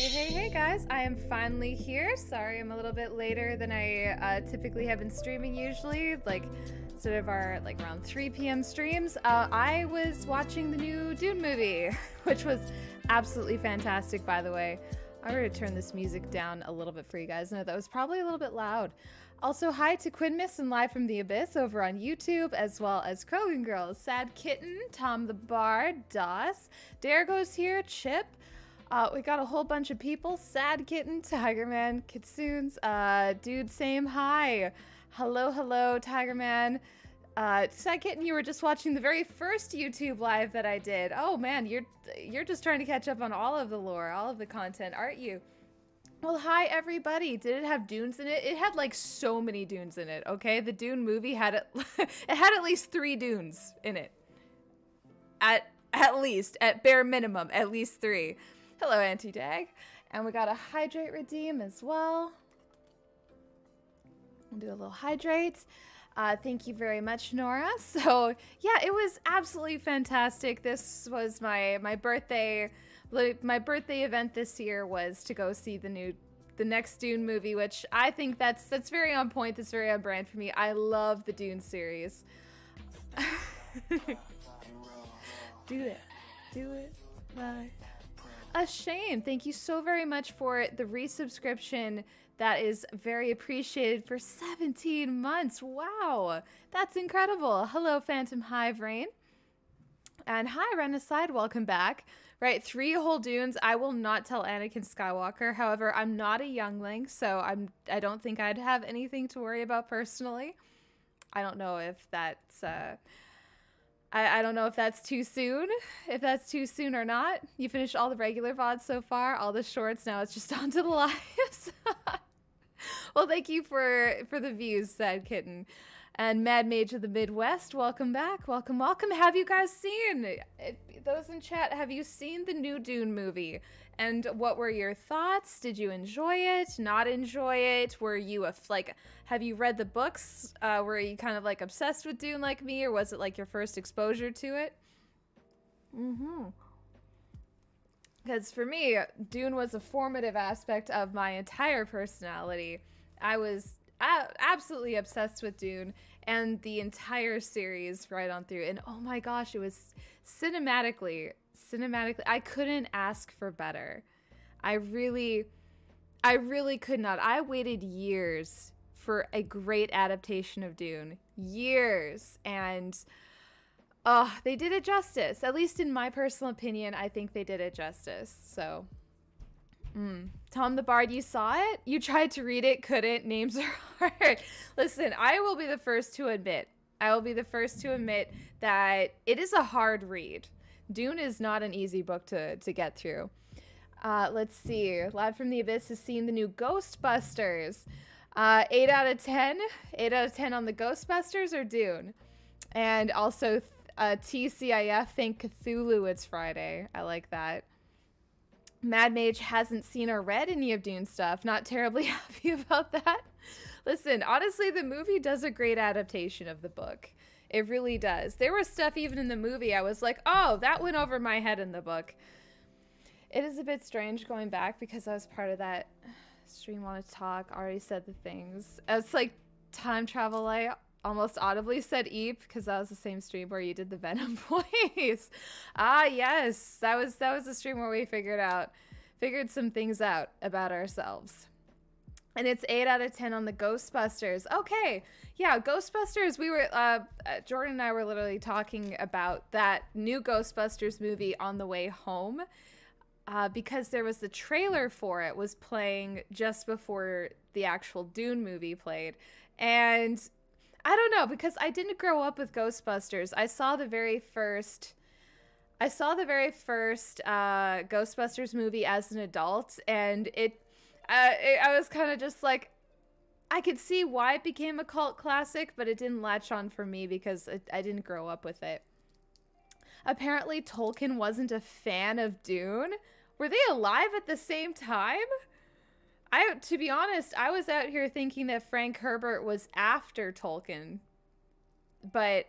Hey guys, I am finally here. Sorry, I'm a little bit later than I typically have been streaming usually. Like, instead of our like around 3 p.m. streams, I was watching the new Dune movie, which was absolutely fantastic, by the way. I'm going to turn this music down a little bit for you guys. No, that was probably a little bit loud. Also, hi to Quinmiss and Live from the Abyss over on YouTube, as well as Krogan Girls, Sad Kitten, Tom the Bard, Doss, Dargo's here, Chip. We got a whole bunch of people. Sad Kitten, Tiger Man, Kitsunes, Dude Same Hi. Hello, Tiger Man. Sad Kitten, you were just watching the very first YouTube live that I did. Oh man, you're just trying to catch up on all of the lore, all of the content, aren't you? Well, hi everybody. Did it have dunes in it? It had like so many dunes in it, okay? The Dune movie had it had at least 3 dunes in it. At least, at bare minimum, at least 3. Hello, Anti-Dag. And we got a hydrate redeem as well. We'll do a little hydrate. Thank you very much, Nora. So, yeah, it was absolutely fantastic. This was my birthday. My birthday event this year was to go see the next Dune movie, which I think that's very on point. That's very on brand for me. I love the Dune series. Do it, bye. A shame. Thank you so very much for the resubscription. That is very appreciated for 17 months. Wow, that's incredible. Hello, Phantom Hive Rain. And hi, Renaside, welcome back. Right, 3 whole dunes. I will not tell Anakin Skywalker. However, I'm not a youngling, so I don't think I'd have anything to worry about personally. I don't know if that's I don't know if that's too soon, or not. You finished all the regular VODs so far, all the shorts, now it's just on to the lives. Well, thank you for the views, Sad Kitten. And Mad Mage of the Midwest, welcome back. Welcome. Have you guys seen, those in chat, have you seen the new Dune movie? And what were your thoughts? Did you enjoy it? Not enjoy it? Were you have you read the books? Were you kind of like obsessed with Dune like me, or was it like your first exposure to it? Because for me, Dune was a formative aspect of my entire personality. I was absolutely obsessed with Dune and the entire series right on through. And oh my gosh, it was cinematically, I couldn't ask for better. I really could not. I waited years for a great adaptation of Dune. Years. And they did it justice. At least in my personal opinion, I think they did it justice. So, Tom the Bard, you saw it? You tried to read it, couldn't. Names are hard. Listen, I will be the first to admit that it is a hard read. Dune is not an easy book to get through. Let's see. Live from the Abyss has seen the new Ghostbusters. 8 out of 10. 8 out of 10 on the Ghostbusters or Dune. And also TCIF, thank Cthulhu, it's Friday. I like that. Mad Mage hasn't seen or read any of Dune stuff. Not terribly happy about that. Listen, honestly, the movie does a great adaptation of the book. It really does. There was stuff even in the movie I was like, oh, that went over my head in the book. It is a bit strange going back because I was part of that stream on a talk, already said the things. It's like time travel. I almost audibly said Eep because that was the same stream where you did the Venom voice. Ah, yes. That was the stream where we figured some things out about ourselves. And it's 8 out of 10 on the Ghostbusters. Okay. Yeah, Ghostbusters, we were, Jordan and I were literally talking about that new Ghostbusters movie on the way home because there was the trailer for it was playing just before the actual Dune movie played. And I don't know, because I didn't grow up with Ghostbusters. I saw the very first Ghostbusters movie as an adult, and I was kind of just like, I could see why it became a cult classic, but it didn't latch on for me because I didn't grow up with it. Apparently, Tolkien wasn't a fan of Dune. Were they alive at the same time? To be honest, I was out here thinking that Frank Herbert was after Tolkien. But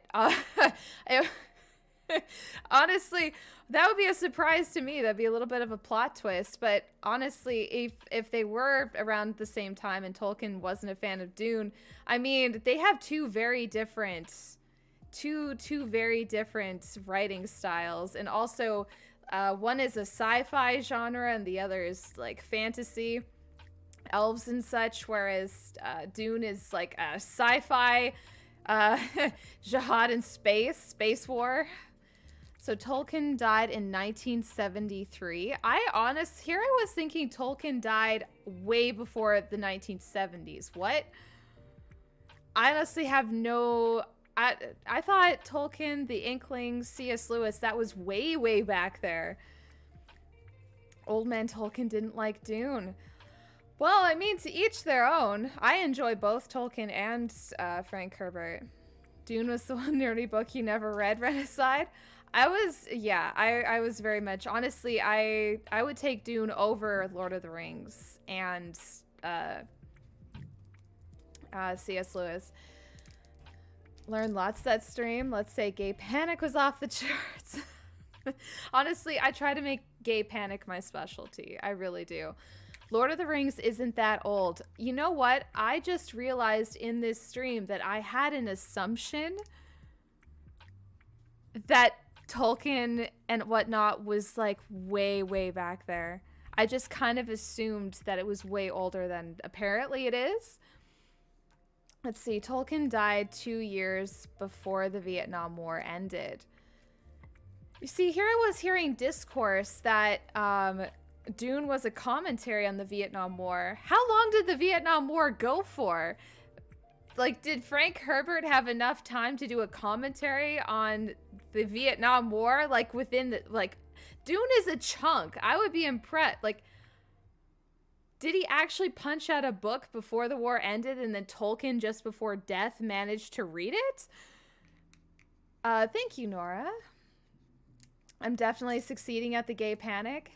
Honestly, that would be a surprise to me. That'd be a little bit of a plot twist. But honestly, if they were around the same time and Tolkien wasn't a fan of Dune, I mean, they have two very different writing styles, and also one is a sci-fi genre and the other is like fantasy, elves and such, whereas Dune is like a sci-fi uh, jihad in space war. So Tolkien died in 1973. Here I was thinking Tolkien died way before the 1970s. What? I honestly have no... I thought Tolkien, the Inklings, C.S. Lewis, that was way, way back there. Old man Tolkien didn't like Dune. Well, I mean, to each their own. I enjoy both Tolkien and Frank Herbert. Dune was the one nerdy book you never read aside. I was very much, honestly, I would take Dune over Lord of the Rings and C.S. Lewis. Learned lots that stream. Let's say Gay Panic was off the charts. Honestly, I try to make Gay Panic my specialty. I really do. Lord of the Rings isn't that old. You know what? I just realized in this stream that I had an assumption that Tolkien and whatnot was like way, way back there. I just kind of assumed that it was way older than apparently it is. Let's see. Tolkien died 2 years before the Vietnam War ended. You see, here I was hearing discourse that Dune was a commentary on the Vietnam War. How long did the Vietnam War go for? Like, did Frank Herbert have enough time to do a commentary on the Vietnam War? Like, within the, like, Dune is a chunk. I would be impressed. Like, did he actually punch out a book before the war ended and then Tolkien just before death managed to read it? Thank you, Nora. I'm definitely succeeding at the Gay Panic.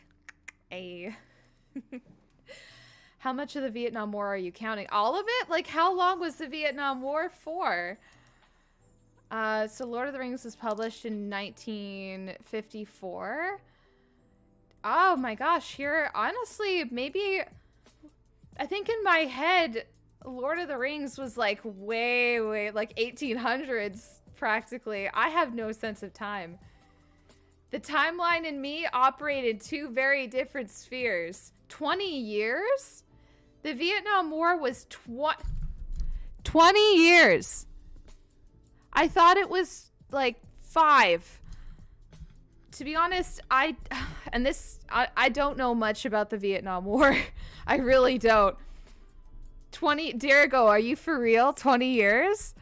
How much of the Vietnam War are you counting? All of it? Like, how long was the Vietnam War for? So Lord of the Rings was published in 1954. Oh my gosh, here, honestly, maybe... I think in my head, Lord of the Rings was like way, way, like 1800s practically. I have no sense of time. The timeline in me operated two very different spheres. 20 years? The Vietnam War was 20 years. I thought it was like 5. To be honest, I don't know much about the Vietnam War. I really don't. Dirigo, are you for real? 20 years?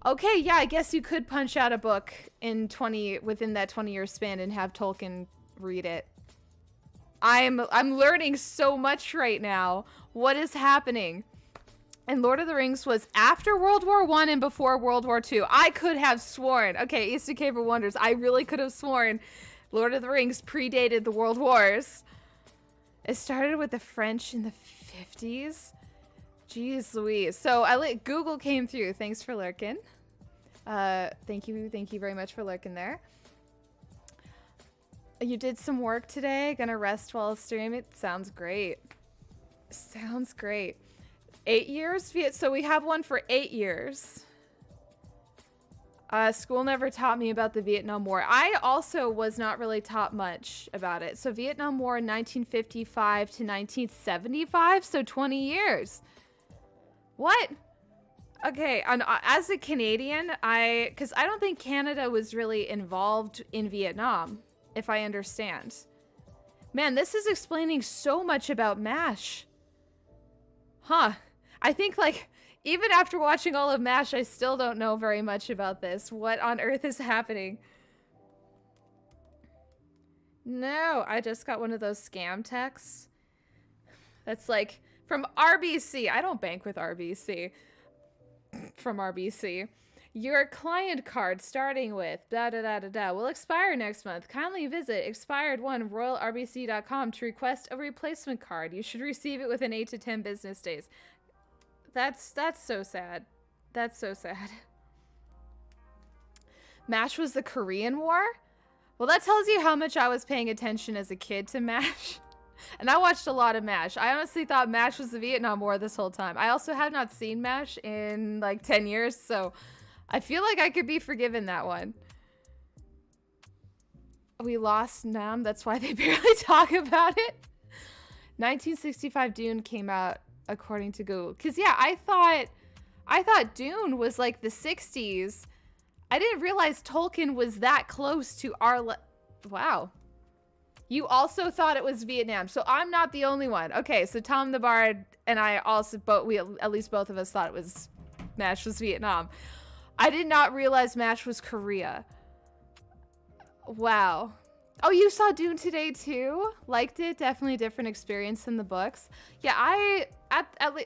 Okay, yeah, I guess you could punch out a book within that 20-year span and have Tolkien read it. I'm learning so much right now. What is happening? And Lord of the Rings was after World War I and before World War II. I could have sworn. Okay, Eastern Cave of Wonders. I really could have sworn Lord of the Rings predated the World Wars. It started with the French in the 50s. Jeez Louise. So Google came through. Thanks for lurking. Thank you very much for lurking there. You did some work today. Gonna rest while stream. It sounds great. Sounds great. 8 years? So we have one for 8 years. School never taught me about the Vietnam War. I also was not really taught much about it. So Vietnam War 1955 to 1975, so 20 years. What? Okay, as a Canadian, because I don't think Canada was really involved in Vietnam, if I understand. Man, this is explaining so much about MASH. Huh. I think, like, even after watching all of MASH, I still don't know very much about this. What on earth is happening? No, I just got one of those scam texts. That's like, from RBC. I don't bank with RBC. From RBC. Your client card starting with da da da da da will expire next month. Kindly visit expired1royalrbc.com to request a replacement card. You should receive it within 8 to 10 business days. That's so sad. That's so sad. MASH was the Korean War? Well, that tells you how much I was paying attention as a kid to MASH. And I watched a lot of MASH. I honestly thought MASH was the Vietnam War this whole time. I also have not seen MASH in like 10 years, so I feel like I could be forgiven that one. We lost Nam, that's why they barely talk about it. 1965 Dune came out according to Google. Cause yeah, I thought Dune was like the 60s. I didn't realize Tolkien was that close to our wow. You also thought it was Vietnam, so I'm not the only one. Okay, so Tom the Bard and I also, at least both of us thought it was MASH was Vietnam. I did not realize MASH was Korea. Wow. Oh, you saw Dune today too? Liked it? Definitely a different experience than the books. Yeah,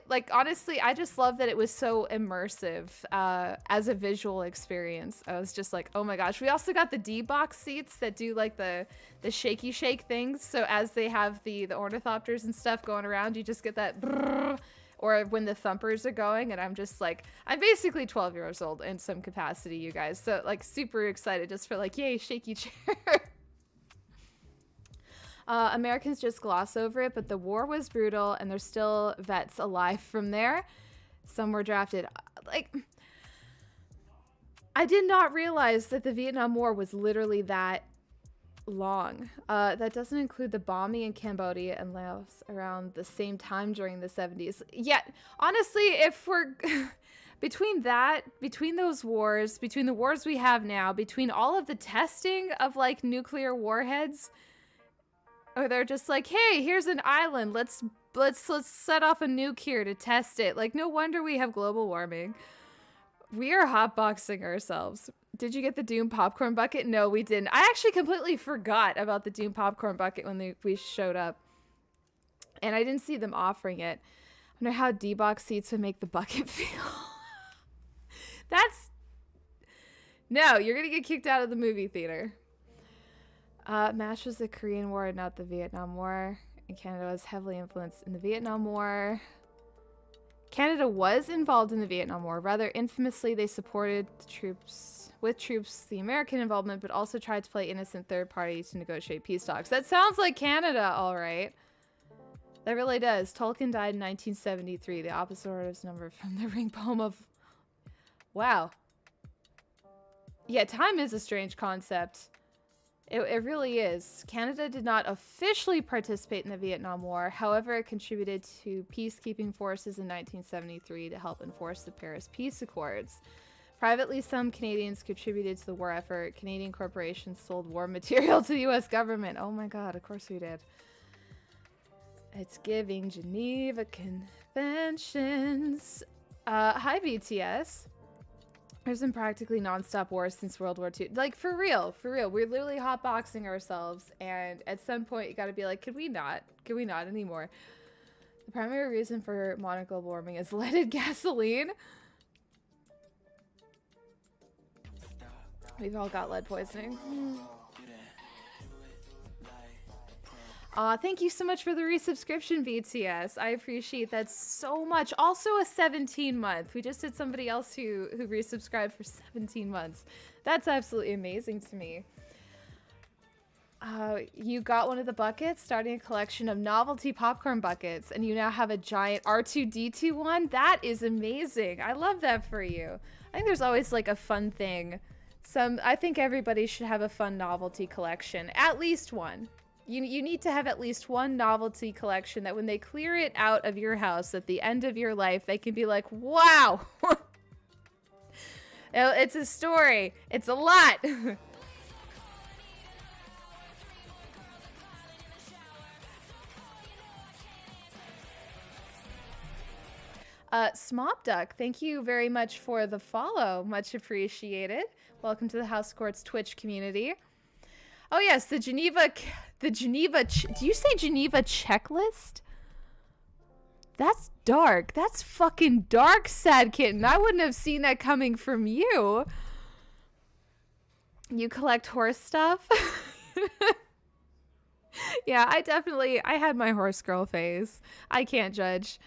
like honestly, I just love that it was so immersive as a visual experience. I was just like, oh my gosh. We also got the D-box seats that do like the shaky shake things. So as they have the ornithopters and stuff going around, you just get that brrr, or when the thumpers are going, and I'm just like, I'm basically 12 years old in some capacity, you guys. So like super excited just for like, yay, shaky chair. Americans just gloss over it, but the war was brutal, and there's still vets alive from there. Some were drafted. Like, I did not realize that the Vietnam War was literally that long. That doesn't include the bombing in Cambodia and Laos around the same time during the 70s. Yeah, honestly, if we're... between those wars, between the wars we have now, between all of the testing of, like, nuclear warheads... Or they're just like, hey, here's an island. Let's set off a nuke here to test it. Like, no wonder we have global warming. We are hotboxing ourselves. Did you get the Dune popcorn bucket? No, we didn't. I actually completely forgot about the Dune popcorn bucket when we showed up. And I didn't see them offering it. I wonder how D-box seats would make the bucket feel. No, you're going to get kicked out of the movie theater. MASH was the Korean War, not the Vietnam War. And Canada was heavily influenced in the Vietnam War. Canada was involved in the Vietnam War. Rather infamously, they supported the American involvement, but also tried to play innocent third party to negotiate peace talks. That sounds like Canada, all right. That really does. Tolkien died in 1973. The opposite order is numbered from the ring poem of... Wow. Yeah, time is a strange concept. It really is. Canada did not officially participate in the Vietnam War. However, it contributed to peacekeeping forces in 1973 to help enforce the Paris Peace Accords. Privately, some Canadians contributed to the war effort. Canadian corporations sold war material to the U.S. government. Oh my god, of course we did. It's giving Geneva Conventions. Hi, BTS. There's been practically non-stop wars since World War II. Like, for real. We're literally hotboxing ourselves, and at some point you gotta be like, could we not? Could we not anymore? The primary reason for modern global warming is leaded gasoline. We've all got lead poisoning. Thank you so much for the resubscription, BTS. I appreciate that so much. Also a 17-month. We just had somebody else who resubscribed for 17 months. That's absolutely amazing to me. You got one of the buckets, starting a collection of novelty popcorn buckets, and you now have a giant R2-D2 one? That is amazing. I love that for you. I think there's always like a fun thing. I think everybody should have a fun novelty collection. At least one. You need to have at least one novelty collection that when they clear it out of your house at the end of your life, they can be like, wow! It's a story. It's a lot. Smopduck, thank you very much for the follow. Much appreciated. Welcome to the House Courts Twitch community. Oh yes, the Geneva, do you say Geneva checklist? That's dark. That's fucking dark, Sad Kitten. I wouldn't have seen that coming from you. You collect horse stuff? Yeah, I had my horse girl phase. I can't judge.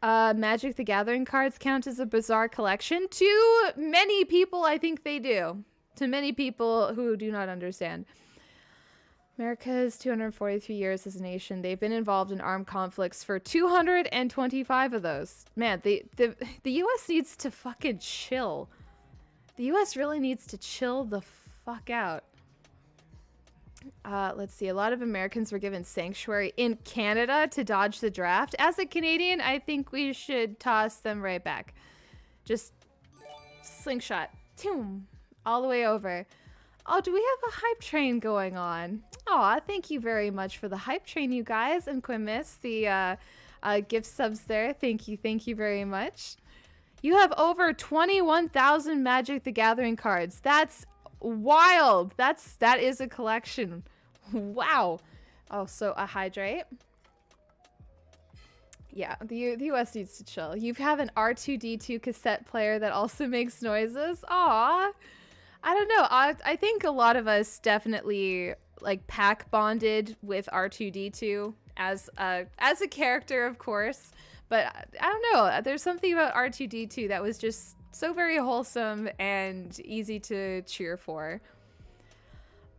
Magic the Gathering cards count as a bizarre collection? To many people, I think they do. To many people who do not understand. America's 243 years as a nation. They've been involved in armed conflicts for 225 of those. Man, the U.S. needs to fucking chill. The U.S. really needs to chill the fuck out. Let's see. A lot of Americans were given sanctuary in Canada to dodge the draft. As a Canadian, I think we should toss them right back. Just slingshot. All the way over. Oh, do we have a hype train going on? Aw, thank you very much for the hype train, you guys. And Quimis, the gift subs there. Thank you very much. You have over 21,000 Magic the Gathering cards. That's wild. That is a collection. Wow. Oh, so a hydrate. Yeah, the US needs to chill. You have an R2-D2 cassette player that also makes noises. Aw. I don't know. I think a lot of us definitely like pack bonded with R2-D2 as a character, of course. But I don't know. There's something about R2-D2 that was just so very wholesome and easy to cheer for.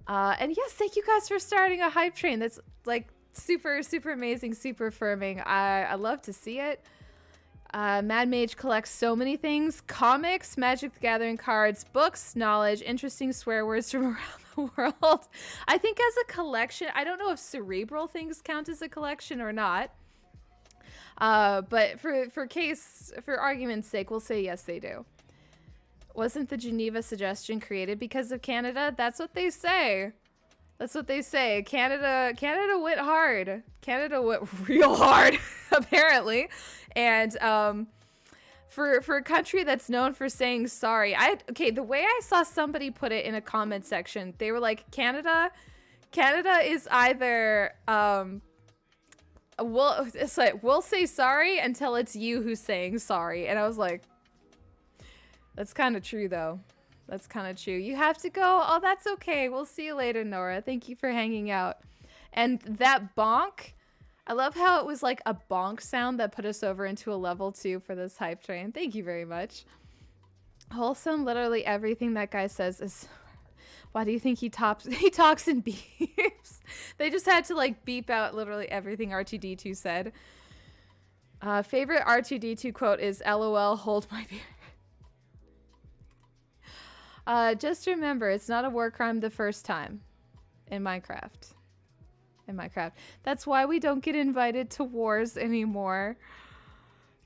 And yes, thank you guys for starting a hype train. That's like super, super amazing, super affirming. I love to see it. Mad Mage collects so many things: comics, Magic the Gathering cards, books, knowledge, interesting swear words from around the world. I think as a collection, I don't know if cerebral things count as a collection or not. But for argument's sake, we'll say yes, they do. Wasn't the Geneva suggestion created because of Canada? That's what they say. That's what they say. Canada went hard. Canada went real hard, apparently. And for a country that's known for saying sorry, the way I saw somebody put it in a comment section, they were like, Canada is either we'll say sorry until it's you who's saying sorry. And I was like, that's kind of true though. That's kind of true. You have to go. Oh, that's okay. We'll see you later, Nora. Thank you for hanging out. And that bonk, I love how it was like a bonk sound that put us over into a level 2 for this hype train. Thank you very much. Wholesome, literally everything that guy says is... Why do you think he talks in beeps? They just had to like beep out literally everything R2-D2 said. Favorite R2-D2 quote is LOL, hold my beer. Just remember, it's not a war crime the first time in Minecraft. That's why we don't get invited to wars anymore.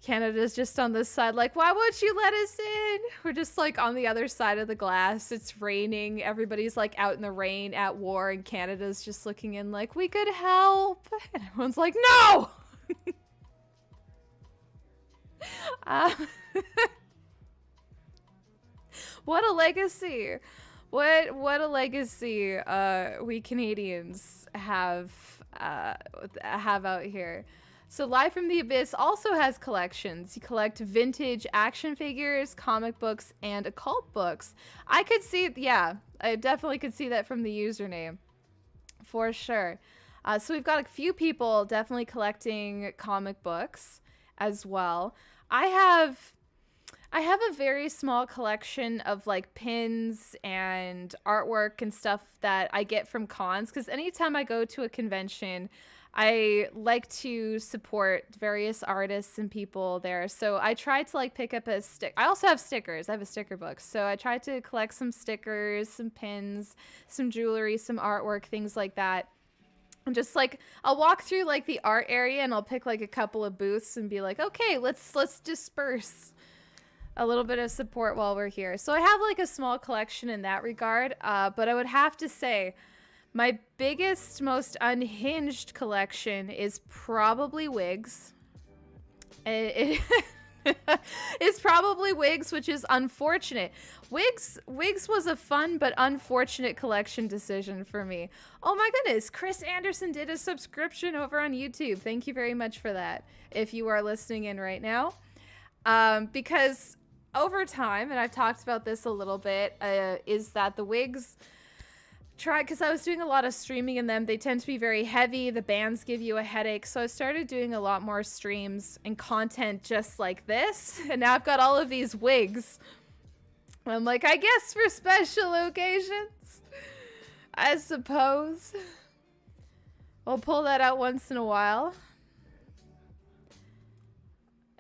Canada's just on this side like, why won't you let us in? We're just like on the other side of the glass. It's raining. Everybody's like out in the rain at war, and Canada's just looking in like, we could help. And everyone's like, no! What a legacy. What a legacy we Canadians have out here. So Live from the Abyss also has collections. You collect vintage action figures, comic books, and occult books. I could see, yeah, I definitely could see that from the username. For sure. So we've got a few people definitely collecting comic books as well. I have a very small collection of like pins and artwork and stuff that I get from cons, because anytime I go to a convention, I like to support various artists and people there. So I tried to like pick up a stick. I also have stickers. I have a sticker book. So I tried to collect some stickers, some pins, some jewelry, some artwork, things like that. And just like, I'll walk through like the art area and I'll pick like a couple of booths and be like, okay, let's disperse a little bit of support while we're here. So I have like a small collection in that regard. But I would have to say, my biggest, most unhinged collection is probably wigs. It's probably wigs, which is unfortunate. Wigs was a fun but unfortunate collection decision for me. Oh my goodness, Chris Anderson did a subscription over on YouTube. Thank you very much for that, if you are listening in right now. Because over time, and I've talked about this a little bit, is that the wigs tried, because I was doing a lot of streaming in them. They tend to be very heavy. The bands give you a headache. So I started doing a lot more streams and content just like this. And now I've got all of these wigs. I'm like, I guess for special occasions, I suppose. We'll pull that out once in a while.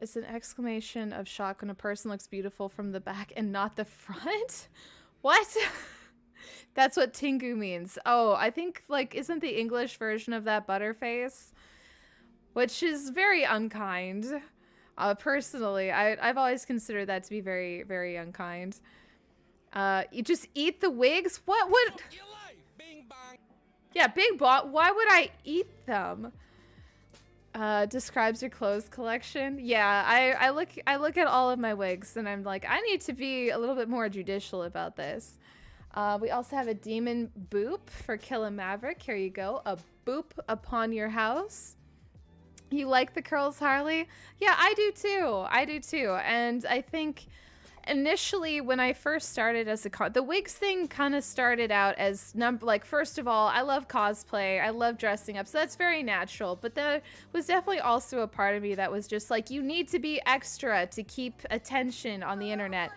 It's an exclamation of shock when a person looks beautiful from the back and not the front. What? That's what Tingu means. Oh, I think, like, isn't the English version of that butterface? Which is very unkind. Personally, I've always considered that to be very, very unkind. You just eat the wigs? What would... Yeah, Bing Bong. Why would I eat them? Describes your clothes collection. Yeah, I look at all of my wigs and I'm like, I need to be a little bit more judicial about this. We also have a demon boop for Kill a Maverick. Here you go. A boop upon your house. You like the curls, Harley? Yeah, I do too. I do too. And I think initially when I first started as the wigs thing kind of started out as like, first of all, I love cosplay. I love dressing up. So that's very natural. But there was definitely also a part of me that was just like, you need to be extra to keep attention on the internet.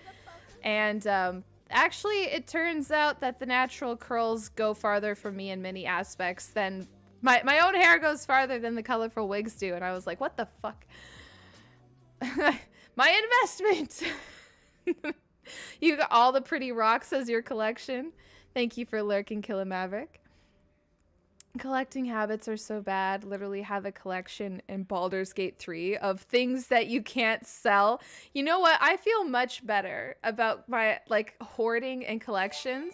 And, actually, it turns out that the natural curls go farther for me in many aspects than my own hair goes farther than the colorful wigs do. And I was like, what the fuck? My investment! You got all the pretty rocks as your collection. Thank you for lurking, Kill a Maverick. Collecting habits are so bad. Literally have a collection in Baldur's Gate 3 of things that you can't sell. You know what? I feel much better about my, like, hoarding and collections.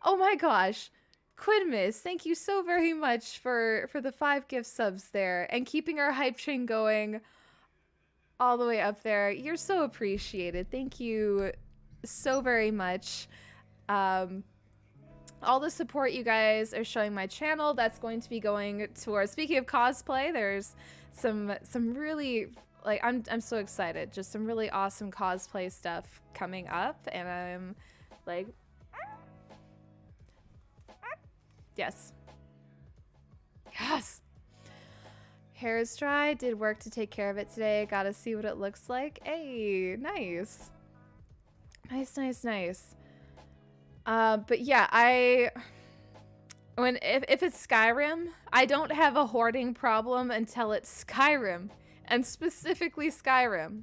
Oh my gosh. Quidmis, thank you so very much for the 5 gift subs there and keeping our hype train going all the way up there. You're so appreciated. Thank you so very much. All the support you guys are showing my channel, that's going to be going towards, speaking of cosplay, there's some really, like, I'm so excited. Just some really awesome cosplay stuff coming up, and I'm like, yes. Yes. Hair is dry, did work to take care of it today. Gotta see what it looks like. Hey, nice. Nice, nice, nice. But yeah, if it's Skyrim, I don't have a hoarding problem until it's Skyrim, and specifically Skyrim.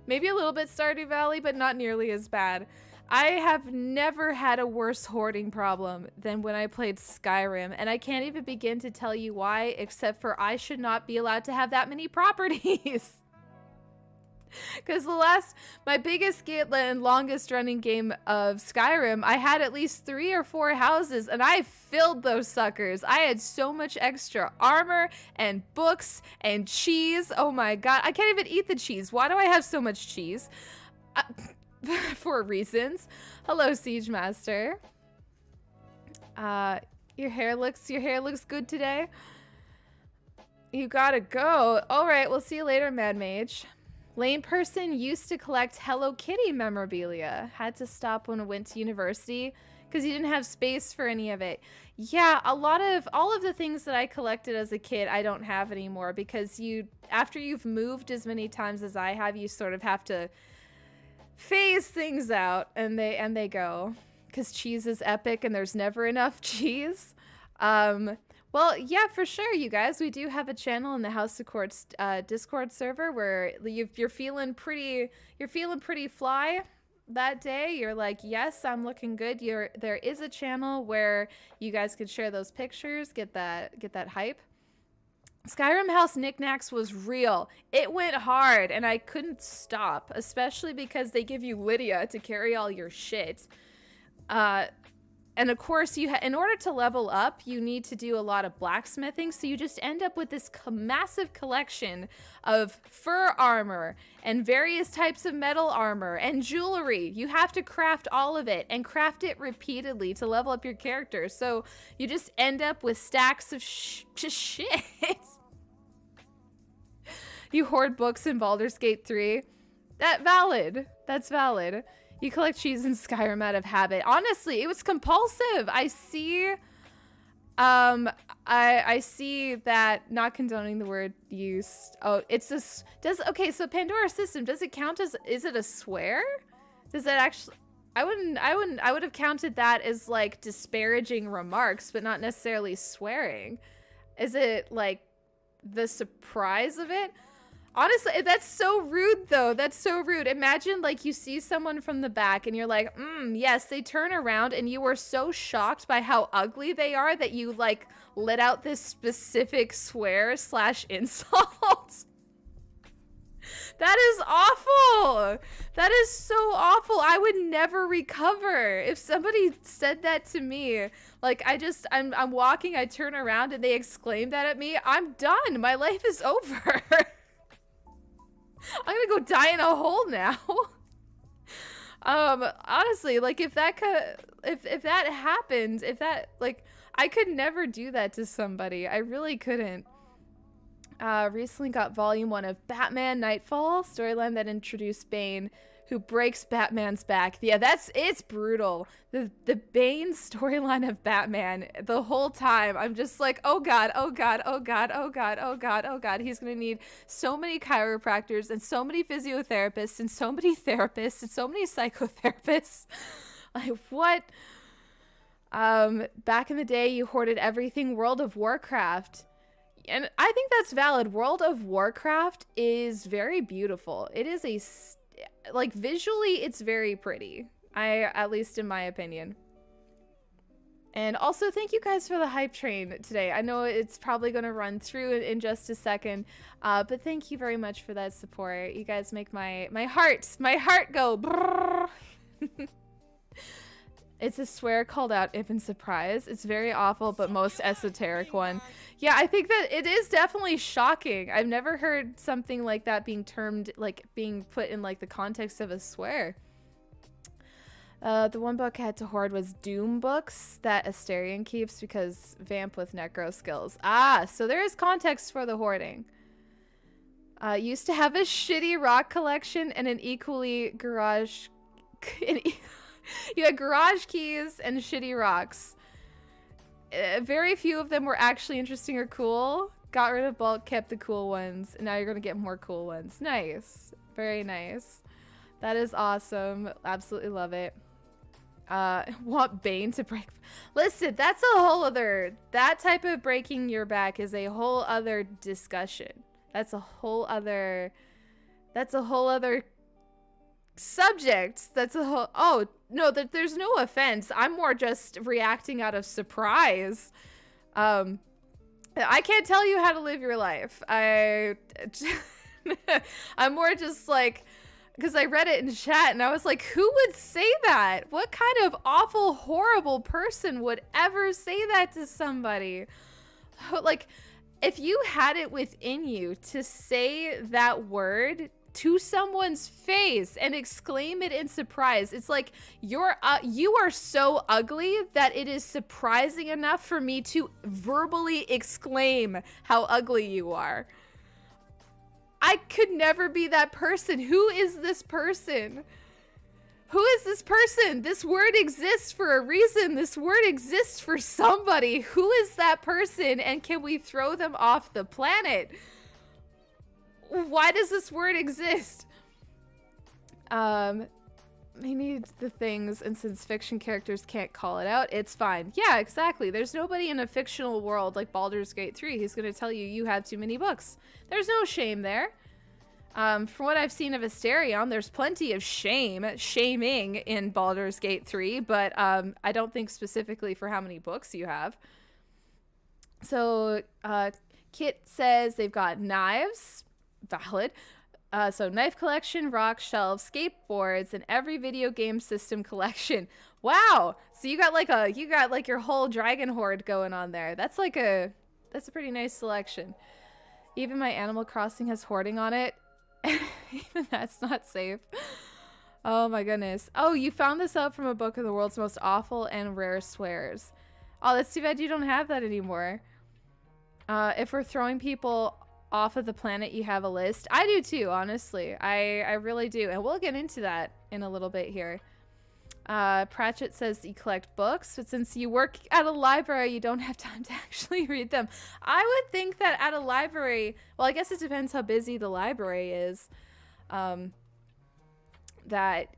Maybe a little bit Stardew Valley, but not nearly as bad. I have never had a worse hoarding problem than when I played Skyrim, and I can't even begin to tell you why, except for I should not be allowed to have that many properties. Because my biggest and longest running game of Skyrim, I had at least 3 or 4 houses, and I filled those suckers. I had so much extra armor and books and cheese. Oh my god, I can't even eat the cheese. Why do I have so much cheese? For reasons. Hello, Siege Master. Your hair looks good today. You gotta go. All right, we'll see you later, Mad Mage. Lane person used to collect Hello Kitty memorabilia. Had to stop when I went to university because you didn't have space for any of it. Yeah, all of the things that I collected as a kid, I don't have anymore because after you've moved as many times as I have, you sort of have to phase things out, and they go, because cheese is epic and there's never enough cheese. Well, yeah, for sure, you guys. We do have a channel in the House of Quartz Discord server where you're feeling pretty fly that day. You're like, yes, I'm looking good. There is a channel where you guys could share those pictures, get that hype. Skyrim House Knickknacks was real. It went hard, and I couldn't stop, especially because they give you Lydia to carry all your shit. And of course, in order to level up, you need to do a lot of blacksmithing, so you just end up with this massive collection of fur armor and various types of metal armor and jewelry. You have to craft all of it and craft it repeatedly to level up your character, so you just end up with stacks of just shit. You hoard books in Baldur's Gate 3. That's valid. You collect cheese in Skyrim out of habit. Honestly, it was compulsive. I see I see that, not condoning the word use. Oh, it's this okay, so Pandora system, does it count as, is it a swear? Does that actually, I would have counted that as like disparaging remarks, but not necessarily swearing. Is it like the surprise of it? Honestly, that's so rude though. That's so rude. Imagine like you see someone from the back and you're like, yes, they turn around and you were so shocked by how ugly they are that you like let out this specific swear / insult. That is awful. That is so awful. I would never recover. If somebody said that to me, like I'm walking, I turn around and they exclaim that at me, I'm done. My life is over. I'm gonna go die in a hole now. Honestly, like if that happened, like I could never do that to somebody. I really couldn't. Recently got volume 1 of Batman Nightfall, storyline that introduced Bane, who breaks Batman's back. Yeah, it's brutal. The Bane storyline of Batman, the whole time I'm just like, oh god, oh god, oh god, oh god, oh god, oh god. He's gonna need so many chiropractors and so many physiotherapists and so many therapists and so many psychotherapists. Like what? Back in the day you hoarded everything World of Warcraft. And I think that's valid. World of Warcraft is very beautiful. It is like visually it's very pretty, at least in my opinion. And also thank you guys for the hype train today. I know it's probably going to run through in just a second, but thank you very much for that support. You guys make my heart go brrr. It's a swear called out if in surprise. It's very awful, but most esoteric one. Yeah, I think that it is definitely shocking. I've never heard something like that being termed, like being put in like the context of a swear. The one book I had to hoard was Doom books that Asterion keeps because vamp with necro skills. Ah, so there is context for the hoarding. Used to have a shitty rock collection and an equally garage... You had garage keys and shitty rocks. Very few of them were actually interesting or cool. Got rid of bulk, kept the cool ones, and now you're gonna get more cool ones. Nice. Very nice. That is awesome. Absolutely love it. Want Bane to break... Listen, that's a whole other... That type of breaking your back is a whole other discussion. That's a whole other subject. That's a whole... Oh, no, there's no offense. I'm more just reacting out of surprise. I can't tell you how to live your life. I'm more just like... Because I read it in chat and I was like, who would say that? What kind of awful, horrible person would ever say that to somebody? Like, if you had it within you to say that word to someone's face and exclaim it in surprise, it's like you are so ugly that it is surprising enough for me to verbally exclaim how ugly you are. I could never be that person. Who is this person? Who is this person? This word exists for a reason. This word exists for somebody. Who is that person? And can we throw them off the planet? Why does this word exist? They need the things, and since fiction characters can't call it out, it's fine. Yeah, exactly. There's nobody in a fictional world like Baldur's Gate 3 who's going to tell you you have too many books. There's no shame there. From what I've seen of Asterion, there's plenty of shaming in Baldur's Gate 3, but I don't think specifically for how many books you have. So Kit says they've got knives. Valid. So knife collection, rock shelves, skateboards, and every video game system collection. Wow. So you got like your whole dragon horde going on there. That's a pretty nice selection. Even my Animal Crossing has hoarding on it. Even that's not safe. Oh my goodness. Oh, you found this out from a book of the world's most awful and rare swears. Oh, that's too bad you don't have that anymore. If we're throwing people off of the planet, you have a list. I do too, honestly. I really do, and we'll get into that in a little bit here. Pratchett says you collect books, but since you work at a library, you don't have time to actually read them. I would think that at a library, well, I guess it depends how busy the library is, that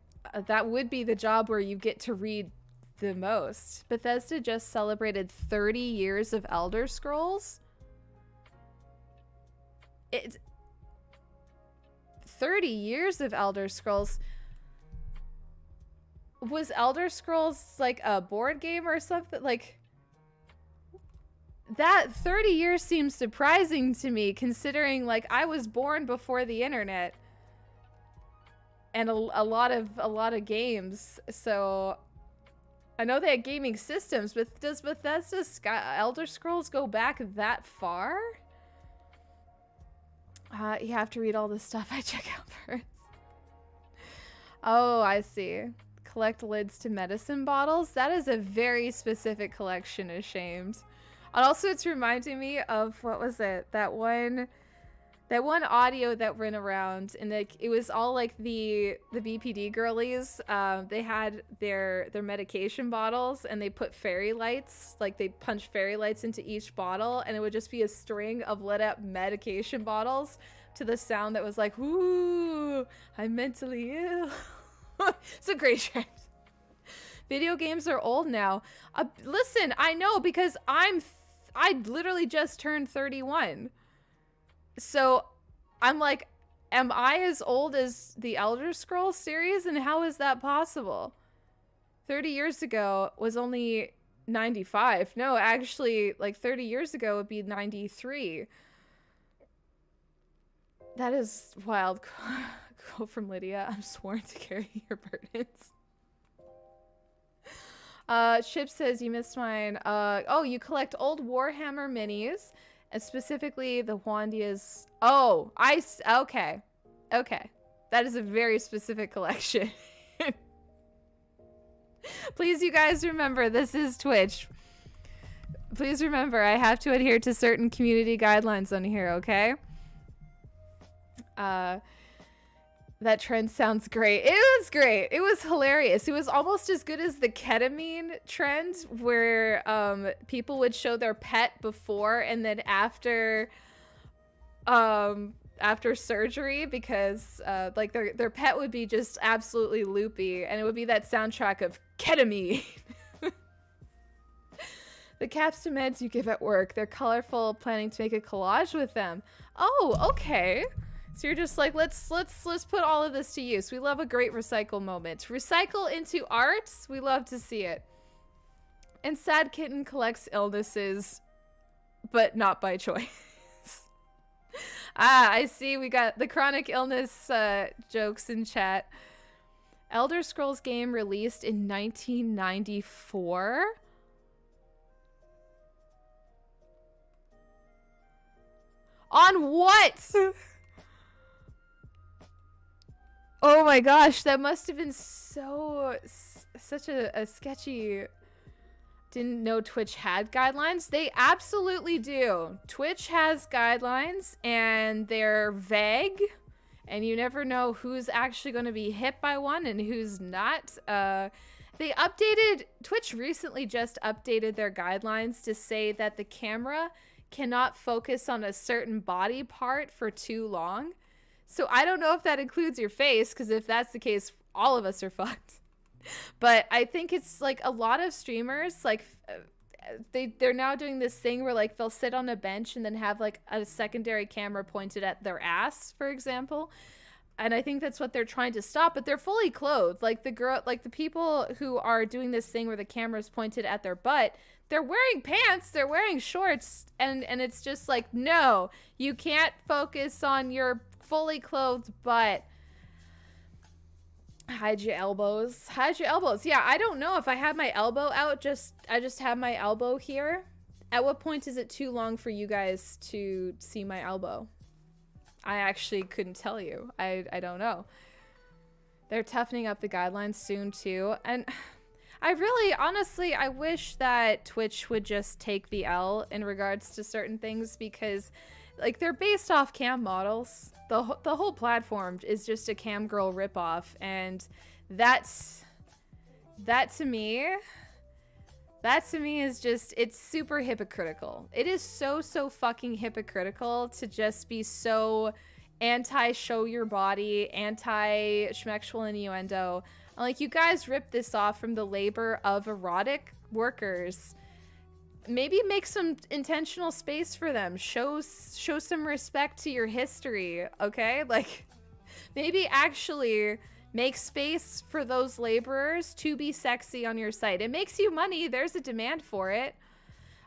would be the job where you get to read the most. Bethesda just celebrated 30 years of Elder Scrolls. It's 30 years of Elder Scrolls. Was Elder Scrolls like a board game or something? Like, that 30 years seems surprising to me, considering like I was born before the internet and a lot of games. So I know they had gaming systems, but does Bethesda's Elder Scrolls go back that far? You have to read all the stuff I check out first. Oh, I see. Collect lids to medicine bottles. That is a very specific collection, ashamed. And also it's reminding me of, what was it? That one audio that went around, and like it was all like the BPD girlies. They had their medication bottles, and they put fairy lights, like they punched fairy lights into each bottle, and it would just be a string of lit up medication bottles to the sound that was like, "Ooh, I'm mentally ill." It's a great trend. Video games are old now. Listen, I know, because I literally just turned 31. So I'm like, am I as old as the Elder Scrolls series? And how is that possible? 30 years ago was only 95. No, actually, like 30 years ago would be 93. That is wild. Quote from Lydia: I'm sworn to carry your burdens. Chip says you missed mine. Oh, you collect old Warhammer minis, and specifically the Wandia's. Oh, okay. Okay. That is a very specific collection. Please, you guys, remember, this is Twitch. Please remember, I have to adhere to certain community guidelines on here, okay? That trend sounds great. It was great. It was hilarious. It was almost as good as the ketamine trend, where people would show their pet before and then after surgery, because like their pet would be just absolutely loopy, and it would be that soundtrack of ketamine. The caps to meds you give at work, they're colorful, planning to make a collage with them. Oh, okay. So you're just like, let's put all of this to use. We love a great recycle moment. Recycle into art. We love to see it. And Sad Kitten collects illnesses, but not by choice. I see. We got the chronic illness jokes in chat. Elder Scrolls game released in 1994. On what? Oh my gosh, that must have been such a sketchy. Didn't know Twitch had guidelines. They absolutely do. Twitch has guidelines, and they're vague, and you never know who's actually going to be hit by one and who's not. Twitch recently just updated their guidelines to say that the camera cannot focus on a certain body part for too long. So I don't know if that includes your face, because if that's the case, all of us are fucked. But I think it's like a lot of streamers, like they're now doing this thing where like they'll sit on a bench and then have like a secondary camera pointed at their ass, for example. And I think that's what they're trying to stop, but they're fully clothed. Like the people who are doing this thing where the camera's pointed at their butt, they're wearing pants, they're wearing shorts, and it's just like, no, you can't focus on your fully clothed butt. Hide your elbows. Hide your elbows. Yeah, I don't know if I have my elbow out. I just have my elbow here. At what point is it too long for you guys to see my elbow? I actually couldn't tell you. I don't know. They're toughening up the guidelines soon too. And I really, honestly, I wish that Twitch would just take the L in regards to certain things, because like they're based off cam models. The whole platform is just a cam girl ripoff, and that's That to me, that to me is just, it's super hypocritical. It is so fucking hypocritical to just be so anti-show your body, anti-schmexual innuendo. Like, you guys ripped this off from the labor of erotic workers. Maybe make some intentional space for them. Show some respect to your history, okay? Like, maybe actually make space for those laborers to be sexy on your site. It makes you money. There's a demand for it.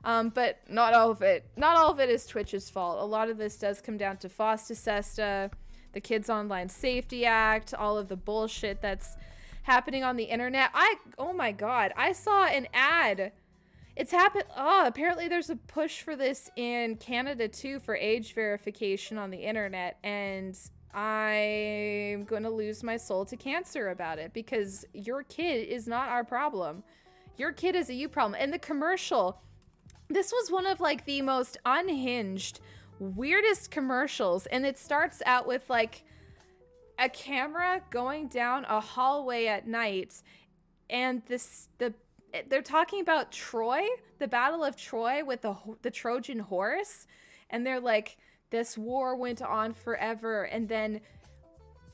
But not all of it. Not all of it is Twitch's fault. A lot of this does come down to FOSTA SESTA, the Kids Online Safety Act, all of the bullshit that's happening on the internet. Oh my god, I saw an ad. It's happened. Oh, apparently there's a push for this in Canada too, for age verification on the internet, and I'm gonna lose my soul to cancer about it, because your kid is not our problem. Your kid is a you problem. And the commercial, this was one of like the most unhinged, weirdest commercials, and it starts out with like a camera going down a hallway at night, and they're talking about Troy, the Battle of Troy with the Trojan horse, and they're like, this war went on forever, and then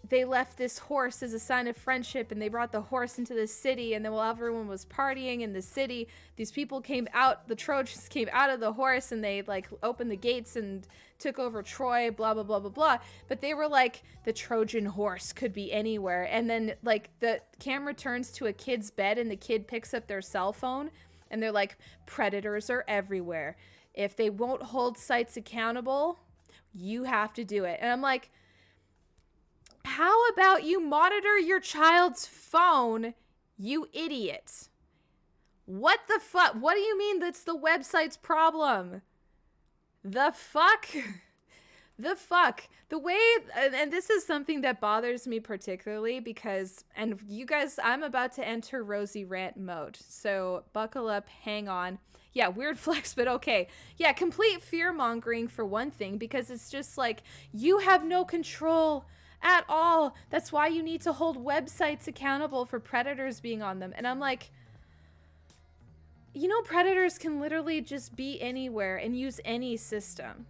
they left this horse as a sign of friendship, and they brought the horse into the city, and then while everyone was partying in the city, these people came out, the Trojans came out of the horse, and they like opened the gates and took over Troy, blah blah blah blah blah. But they were like, the Trojan horse could be anywhere, and then like the camera turns to a kid's bed, and the kid picks up their cell phone, and they're like, predators are everywhere. If they won't hold sites accountable, you have to do it. And I'm like, how about you monitor your child's phone, you idiot? What the fuck? What do you mean that's the website's problem? The fuck? The fuck? The way, and this is something that bothers me particularly because, and you guys, I'm about to enter Rosie rant mode, so buckle up, hang on. Yeah, weird flex, but okay. Yeah, complete fear-mongering for one thing, because it's just like, you have no control at all. That's why you need to hold websites accountable for predators being on them. And I'm like, you know, predators can literally just be anywhere and use any system.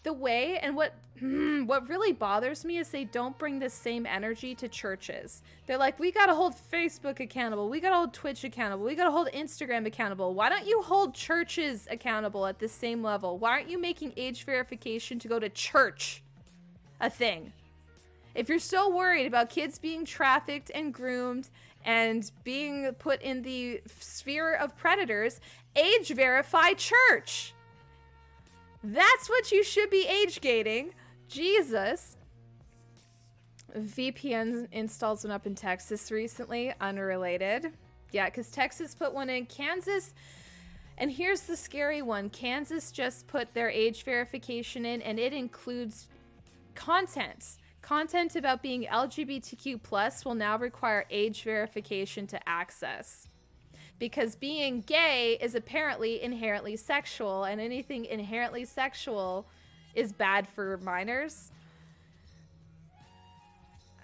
The way, and what really bothers me is they don't bring the same energy to churches. They're like, we gotta hold Facebook accountable, we gotta hold Twitch accountable, we gotta hold Instagram accountable. Why don't you hold churches accountable at the same level? Why aren't you making age verification to go to church a thing? If you're so worried about kids being trafficked and groomed and being put in the sphere of predators, age verify church. That's what you should be age gating. Jesus. VPN installs went up in Texas recently. Unrelated. Yeah, because Texas put one in. Kansas, and here's the scary one. Kansas just put their age verification in, and it includes content. Content about being LGBTQ+ will now require age verification to access. Because being gay is apparently inherently sexual, and anything inherently sexual is bad for minors.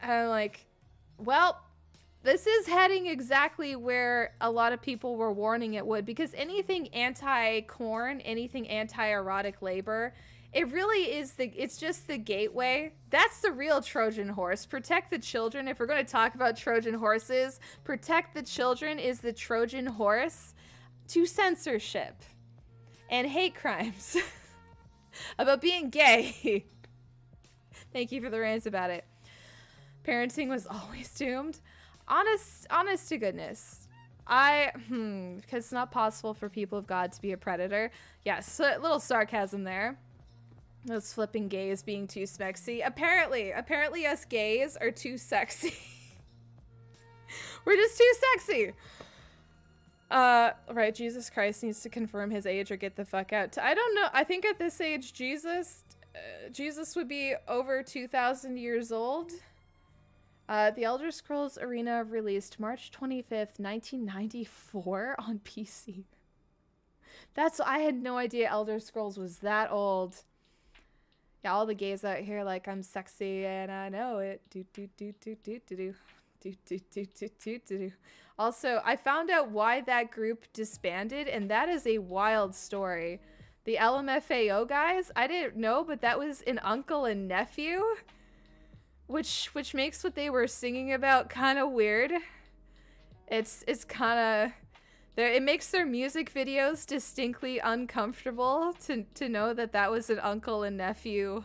I'm like, well, this is heading exactly where a lot of people were warning it would, because anything anti-corn, anything anti-erotic labor, it really is it's just the gateway. That's the real Trojan horse. Protect the children. If we're going to talk about Trojan horses, protect the children is the Trojan horse to censorship and hate crimes about being gay. Thank you for the rants about it. Parenting was always doomed. Honest to goodness. Because it's not possible for people of God to be a predator. Yes, a little sarcasm there. Those flipping gays being too sexy. Apparently us gays are too sexy. We're just too sexy. Right, Jesus Christ needs to confirm his age or get the fuck out. I don't know. I think at this age, Jesus would be over 2,000 years old. The Elder Scrolls Arena released March 25th, 1994 on PC. I had no idea Elder Scrolls was that old. Yeah, all the gays out here like, I'm sexy and I know it. Do do do do do do do Also, I found out why that group disbanded, and that is a wild story. The LMFAO guys, I didn't know, but that was an uncle and nephew, which makes what they were singing about kind of weird. It's kind of, it makes their music videos distinctly uncomfortable to know that that was an uncle and nephew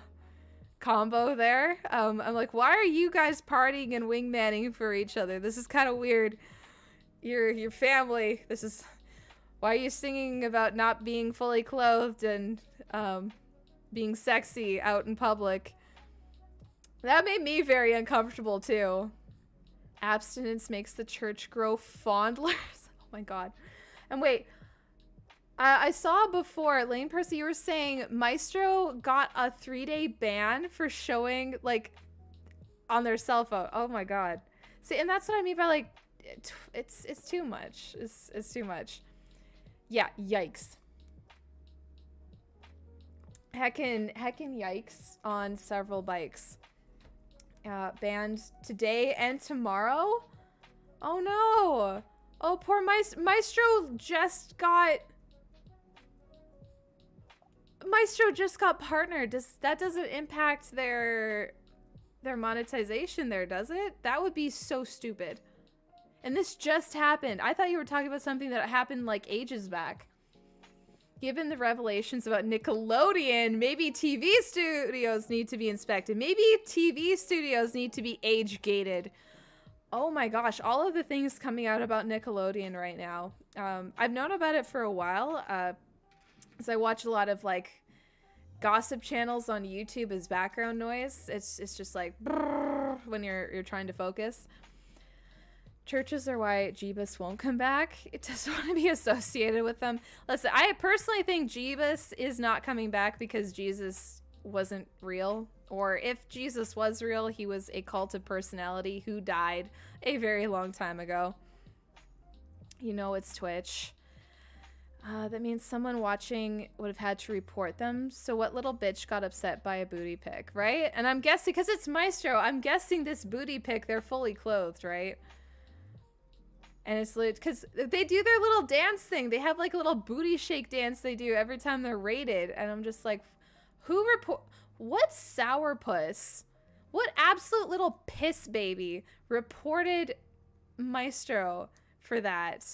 combo there. I'm like, why are you guys partying and wingmanning for each other? This is kind of weird. Your family. This is why are you singing about not being fully clothed and being sexy out in public? That made me very uncomfortable too. Abstinence makes the church grow fondlers. Oh my god. And wait, I saw before, Lane Percy, you were saying Maestro got a 3-day ban for showing, like, on their cell phone. Oh my god. See, and that's what I mean by, like, it's too much. It's too much. Yeah, yikes. Heckin' yikes on several bikes. Banned today and tomorrow? Oh no! Oh, poor Maestro just got partnered. That doesn't impact their monetization there, does it? That would be so stupid. And this just happened. I thought you were talking about something that happened like ages back. Given the revelations about Nickelodeon, maybe TV studios need to be inspected. Maybe TV studios need to be age-gated. Oh my gosh, all of the things coming out about Nickelodeon right now. I've known about it for a while. So I watch a lot of like gossip channels on YouTube as background noise. It's just like brrr, when you're trying to focus. Churches are why Jeebus won't come back. It doesn't want to be associated with them. Listen, I personally think Jeebus is not coming back because Jesus wasn't real. Or if Jesus was real, he was a cult of personality who died a very long time ago. You know it's Twitch. That means someone watching would have had to report them. So what little bitch got upset by a booty pic, right? And I'm guessing, because it's Maestro, I'm guessing this booty pic, they're fully clothed, right? And it's lit because they do their little dance thing. They have like a little booty shake dance they do every time they're raided. And I'm just like, what sourpuss? What absolute little piss baby reported Maestro for that?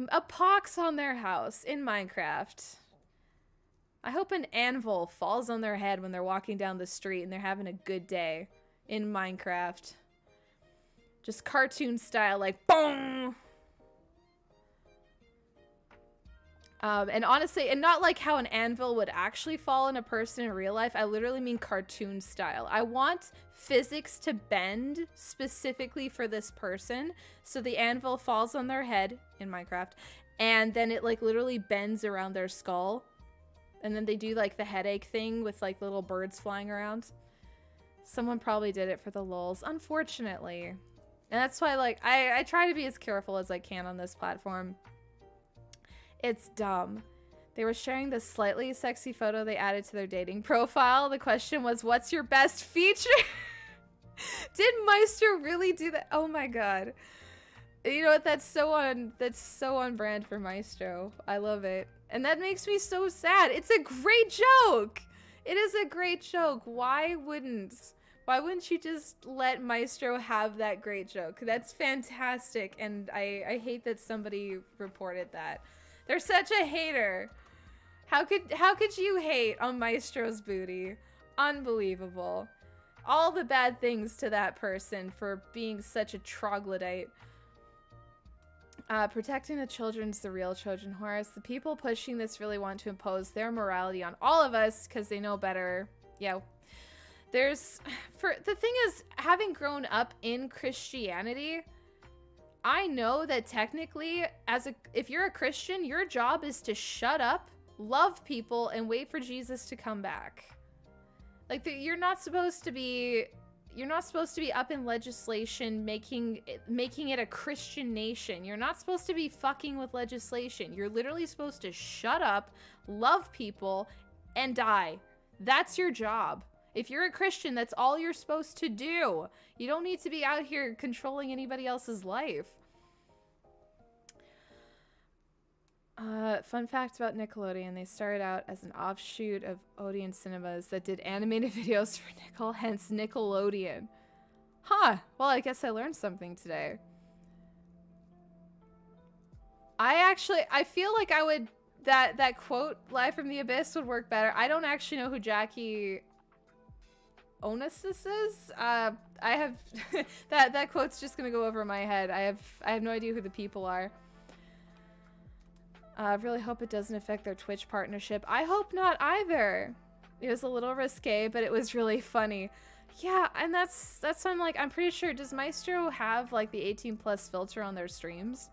A pox on their house in Minecraft. I hope an anvil falls on their head when they're walking down the street and they're having a good day in Minecraft. Just cartoon style, like, boom! And honestly, and not like how an anvil would actually fall on a person in real life. I literally mean cartoon style. I want physics to bend specifically for this person. So the anvil falls on their head in Minecraft. And then it like literally bends around their skull. And then they do like the headache thing with like little birds flying around. Someone probably did it for the lulz, unfortunately. And that's why like I try to be as careful as I can on this platform. It's dumb. They were sharing this slightly sexy photo they added to their dating profile. The question was, what's your best feature? Did Maestro really do that? Oh my god. You know what? That's so on brand for Maestro. I love it. And that makes me so sad. It's a great joke. It is a great joke. Why wouldn't you just let Maestro have that great joke? That's fantastic. And I hate that somebody reported that. They're such a hater. How could you hate on Maestro's booty? Unbelievable. All the bad things to that person for being such a troglodyte. Protecting the children's the real Trojan horse. The people pushing this really want to impose their morality on all of us because they know better. Yeah. The thing is, having grown up in Christianity, I know that technically, if you're a Christian, your job is to shut up, love people, and wait for Jesus to come back. Like, you're not supposed to be up in legislation making it a Christian nation. You're not supposed to be fucking with legislation. You're literally supposed to shut up, love people, and die. That's your job. If you're a Christian, that's all you're supposed to do. You don't need to be out here controlling anybody else's life. Fun fact about Nickelodeon, they started out as an offshoot of Odeon Cinemas that did animated videos for Nickel, hence Nickelodeon. Huh, well, I guess I learned something today. I feel like I would, that quote, Live from the Abyss, would work better. I don't actually know who Jackie Onassis is. I have, that quote's just gonna go over my head. I have no idea who the people are. I really hope it doesn't affect their Twitch partnership. I hope not either. It was a little risque, but it was really funny. Yeah, and that's why I'm like, I'm pretty sure, does Maestro have like the 18+ filter on their streams?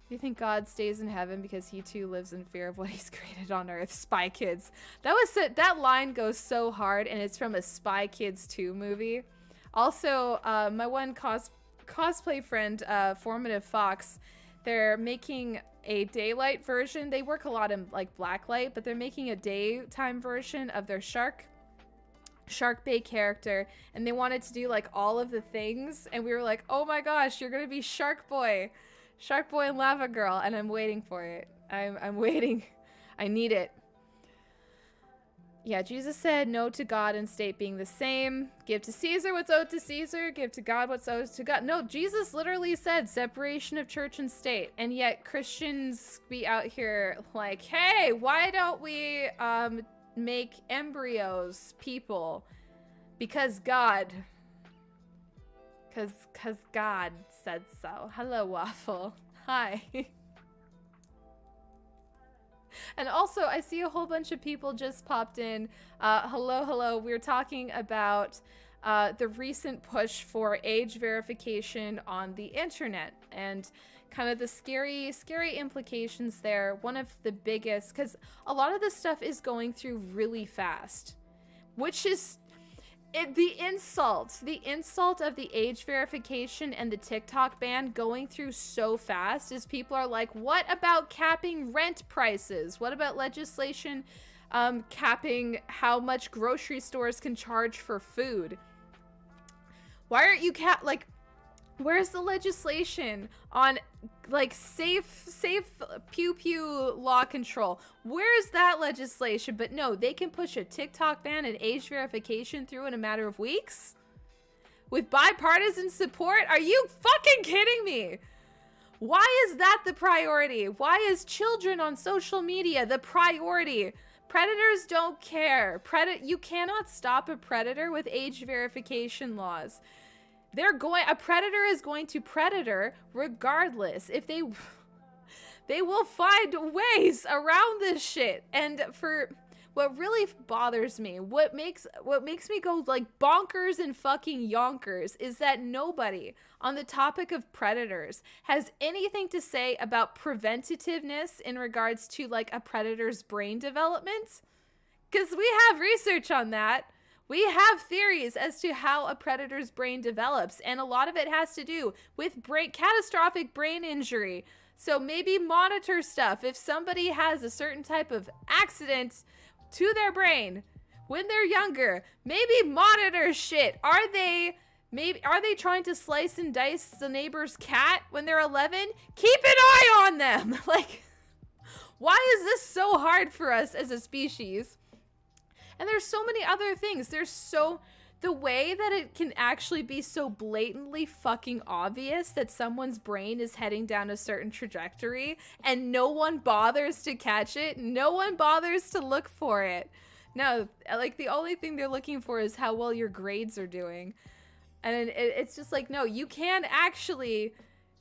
Do you think God stays in heaven because he too lives in fear of what he's created on earth? Spy Kids. That line goes so hard, and it's from a Spy Kids 2 movie. Also, my one cosplay friend, Formative Fox, they're making a daylight version. They work a lot in like blacklight, but they're making a daytime version of their Shark Bay character, and they wanted to do like all of the things, and we were like, oh my gosh, you're gonna be Shark Boy and Lava Girl, and I'm waiting for it. I'm waiting. I need it. Yeah, Jesus said no to God and state being the same. Give to Caesar what's owed to Caesar. Give to God what's owed to God. No, Jesus literally said separation of church and state. And yet Christians be out here like, hey, why don't we make embryos people? Because God. Because God said so. Hello, Waffle. Hi. And also, I see a whole bunch of people just popped in. Hello. We're talking about the recent push for age verification on the internet and kind of the scary implications there. One of the biggest, because a lot of this stuff is going through really fast, which is the insult of the age verification and the TikTok ban going through so fast is people are like, what about capping rent prices? What about legislation capping how much grocery stores can charge for food? Why aren't you where's the legislation on like safe pew law control? Where's that legislation? But no, they can push a TikTok ban and age verification through in a matter of weeks with bipartisan support. Are you fucking kidding me? Why is that the priority? Why is children on social media the priority? Predators don't care. You cannot stop a predator with age verification laws. A predator is going to predator regardless. If they will find ways around this shit. And for what really bothers me, what makes me go like bonkers and fucking yonkers is that nobody on the topic of predators has anything to say about preventativeness in regards to like a predator's brain development. Because we have research on that. We have theories as to how a predator's brain develops, and a lot of it has to do with catastrophic brain injury. So maybe monitor stuff. If somebody has a certain type of accident to their brain when they're younger, maybe monitor shit. Are they trying to slice and dice the neighbor's cat when they're 11? Keep an eye on them. Like, why is this so hard for us as a species? And there's so many other things. The way that it can actually be so blatantly fucking obvious that someone's brain is heading down a certain trajectory and no one bothers to catch it. No one bothers to look for it. No, like the only thing they're looking for is how well your grades are doing. And it's just like, no, you can actually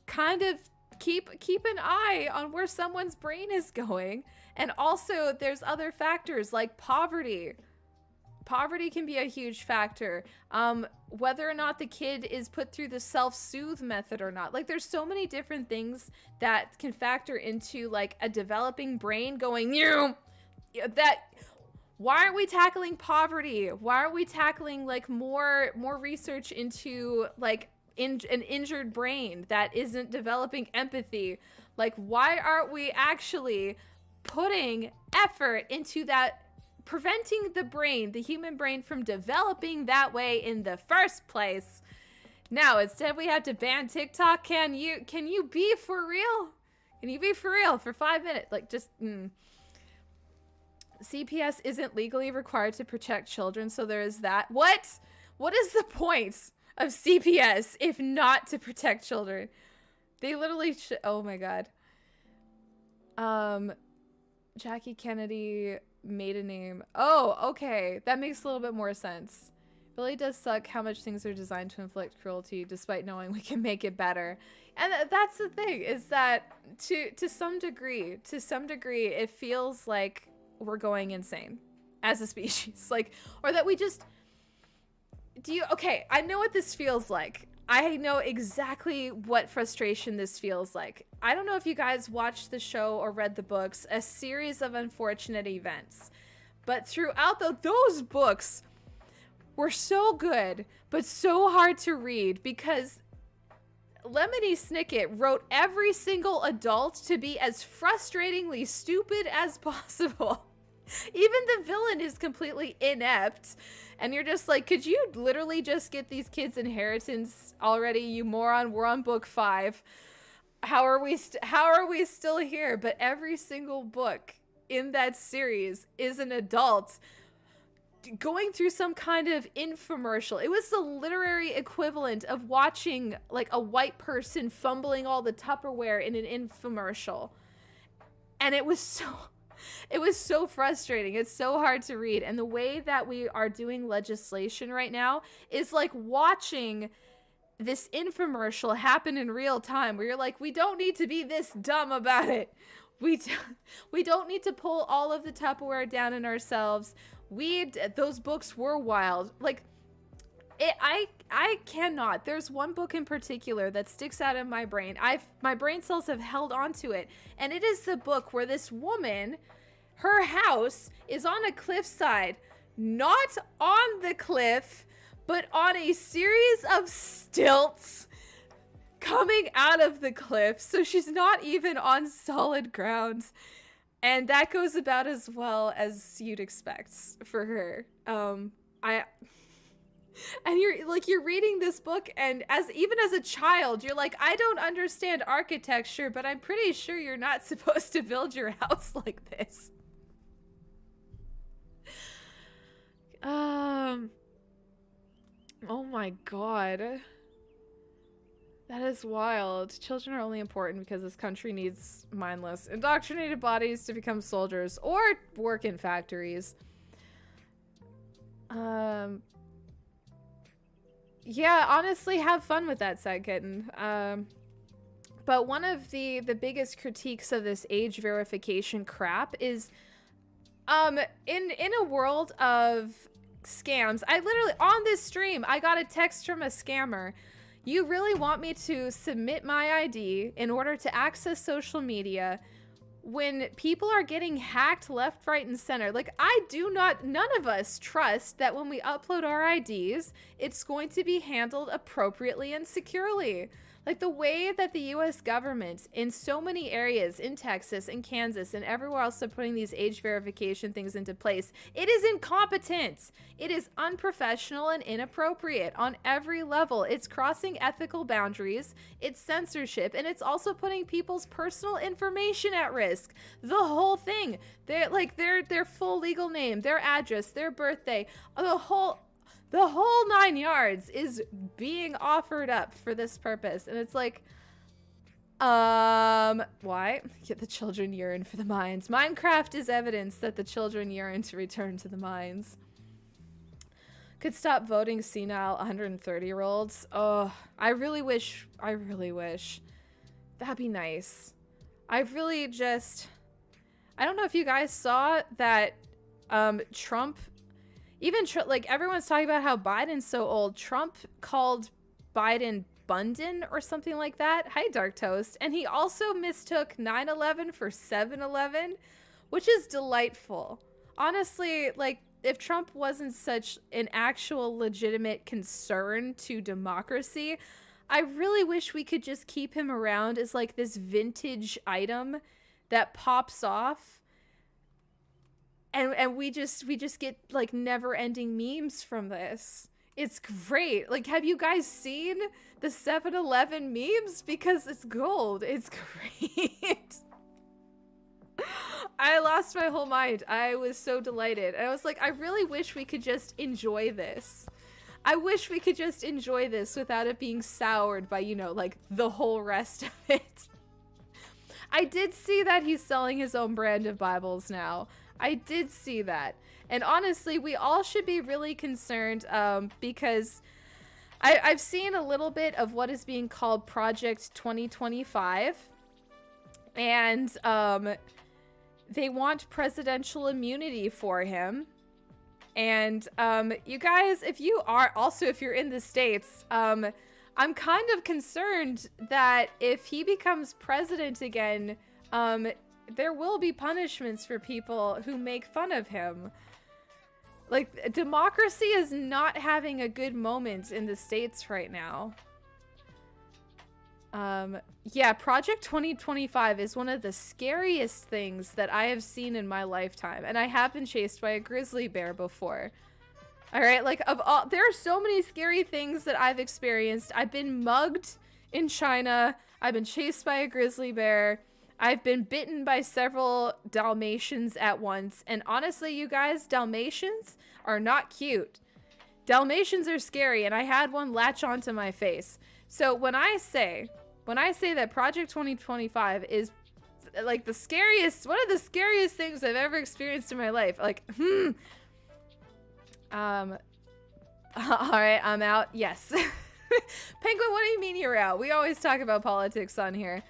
kind of keep an eye on where someone's brain is going. And also there's other factors like poverty. Poverty can be a huge factor. Whether or not the kid is put through the self-soothe method or not. Like there's so many different things that can factor into like a developing brain going, why aren't we tackling poverty? Why aren't we tackling like more research into like an injured brain that isn't developing empathy? Like why aren't we actually putting effort into that preventing the brain, the human brain, from developing that way in the first place. Now, instead we have to ban TikTok. Can you be for real? Can you be for real for 5 minutes? Like, just, CPS isn't legally required to protect children, so there is that. What? What is the point of CPS if not to protect children? They literally oh my god. Jackie Kennedy maiden name. Oh, okay. That makes a little bit more sense. It really does suck how much things are designed to inflict cruelty despite knowing we can make it better. And that's the thing, is that to some degree, it feels like we're going insane as a species. Like, or that we just, okay, I know what this feels like. I know exactly what frustration this feels like. I don't know if you guys watched the show or read the books, A Series of Unfortunate Events. But throughout those books were so good, but so hard to read because Lemony Snicket wrote every single adult to be as frustratingly stupid as possible. Even the villain is completely inept. And you're just like, could you literally just get these kids' inheritance already, you moron? We're on book 5. How are we still here? But every single book in that series is an adult going through some kind of infomercial. It was the literary equivalent of watching like a white person fumbling all the Tupperware in an infomercial. And it was so frustrating. It's so hard to read. And the way that we are doing legislation right now is like watching this infomercial happen in real time where you're like, we don't need to be this dumb about it. We don't need to pull all of the Tupperware down in ourselves. Those books were wild. Like, I cannot. There's one book in particular that sticks out in my brain. My brain cells have held onto it. And it is the book where this woman, her house is on a cliffside, not on the cliff, but on a series of stilts coming out of the cliff. So she's not even on solid ground. And that goes about as well as you'd expect for her. And you're reading this book, and even as a child, you're like, I don't understand architecture, but I'm pretty sure you're not supposed to build your house like this. Oh my god. That is wild. Children are only important because this country needs mindless, indoctrinated bodies to become soldiers or work in factories. Yeah, honestly, have fun with that, Sad Kitten. But one of the biggest critiques of this age verification crap is, in a world of scams, I literally, on this stream, I got a text from a scammer. You really want me to submit my ID in order to access social media when people are getting hacked left, right, and center? Like, none of us trust that when we upload our IDs, it's going to be handled appropriately and securely. Like, the way that the US government in so many areas in Texas and Kansas and everywhere else are putting these age verification things into place, it is incompetent. It is unprofessional and inappropriate on every level. It's crossing ethical boundaries, it's censorship, and it's also putting people's personal information at risk. The whole thing. Their full legal name, their address, their birthday, the whole 9 yards is being offered up for this purpose. And it's like, why? Yet the children yearn for the mines. Minecraft is evidence that the children yearn to return to the mines. Could stop voting senile 130-year-olds. Oh, I really wish. That'd be nice. I don't know if you guys saw that Trump, like, everyone's talking about how Biden's so old. Trump called Biden Bundin or something like that. Hi, Dark Toast. And he also mistook 9/11 for 7/11, which is delightful. Honestly, like, if Trump wasn't such an actual legitimate concern to democracy, I really wish we could just keep him around as like this vintage item that pops off and we just get like never-ending memes from this. It's great. Like, have you guys seen the 7-Eleven memes? Because it's gold. It's great. I lost my whole mind. I was so delighted. And I was like, I really wish we could just enjoy this. I wish we could just enjoy this without it being soured by, you know, like the whole rest of it. I did see that he's selling his own brand of Bibles now. I did see that. And honestly, we all should be really concerned because I've seen a little bit of what is being called Project 2025. And they want presidential immunity for him. And you guys, if you're in the States, I'm kind of concerned that if he becomes president again, there will be punishments for people who make fun of him. Like, democracy is not having a good moment in the States right now. Yeah, Project 2025 is one of the scariest things that I have seen in my lifetime, and I have been chased by a grizzly bear before. All right, like, there are so many scary things that I've experienced. I've been mugged in China. I've been chased by a grizzly bear. I've been bitten by several Dalmatians at once. And honestly, you guys, Dalmatians are not cute. Dalmatians are scary, and I had one latch onto my face. So when I say that Project 2025 is like the scariest, one of the scariest things I've ever experienced in my life, like, all right, I'm out. Yes. Penguin, what do you mean you're out? We always talk about politics on here.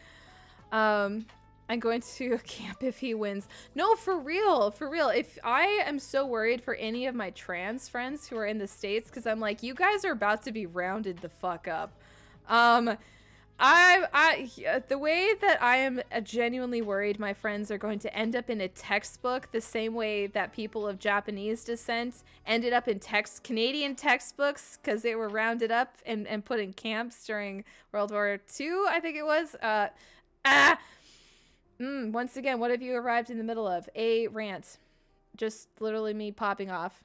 I'm going to camp if he wins. No, for real, for real. If I am so worried for any of my trans friends who are in the States, because I'm like, you guys are about to be rounded the fuck up. The way that I am genuinely worried my friends are going to end up in a textbook the same way that people of Japanese descent ended up in Canadian textbooks because they were rounded up and put in camps during World War II, I think it was. Once again, what have you arrived in the middle of? A rant. Just literally me popping off.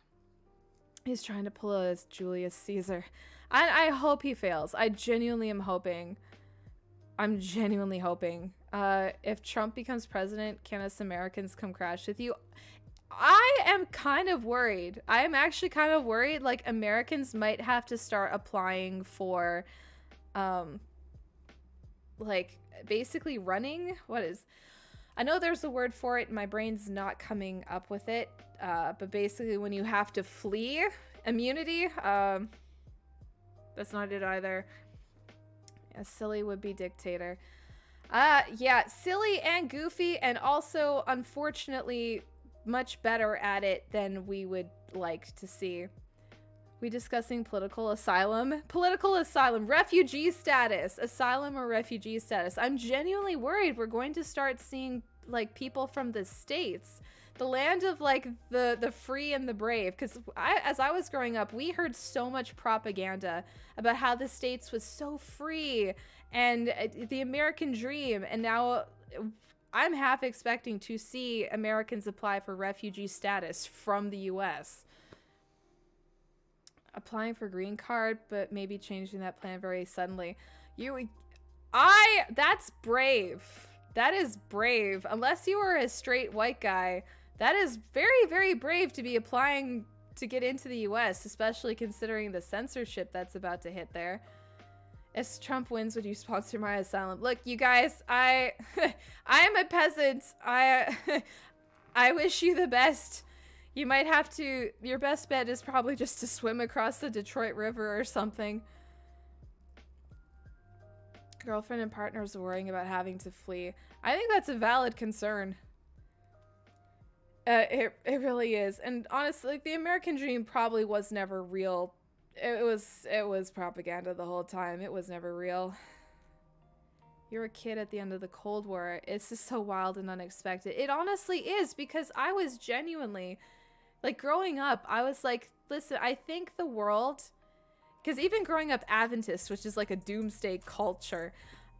He's trying to pull a Julius Caesar. I hope he fails. I genuinely am hoping. I'm genuinely hoping. If Trump becomes president, can us Americans come crash with you? I am kind of worried. I am actually kind of worried, like, Americans might have to start applying for, like, basically running. I know there's a word for it, and my brain's not coming up with it. But basically when you have to flee immunity, that's not it either. Yeah, silly would be dictator. Yeah, silly and goofy, and also, unfortunately, much better at it than we would like to see. We discussing political asylum? Political asylum. Refugee status. Asylum or refugee status. I'm genuinely worried we're going to start seeing, like, people from the States. The land of, like, the free and the brave. Because as I was growing up, we heard so much propaganda about how the States was so free and the American dream. And now I'm half expecting to see Americans apply for refugee status from the U.S. Applying for green card, but maybe changing that plan very suddenly. That's brave. That is brave. Unless you are a straight white guy, that is very, very brave to be applying to get into the U.S., especially considering the censorship that's about to hit there. If Trump wins, would you sponsor my asylum? Look, you guys, I am a peasant. I wish you the best. You might have to, your best bet is probably just to swim across the Detroit River or something. Girlfriend and partners are worrying about having to flee. I think that's a valid concern. It really is. And honestly, like, the American dream probably was never real. It was propaganda the whole time. It was never real. You're a kid at the end of the Cold War. It's just so wild and unexpected. It honestly is, because I was genuinely, like, growing up, I was like, listen, I think the world, because even growing up Adventist, which is like a doomsday culture,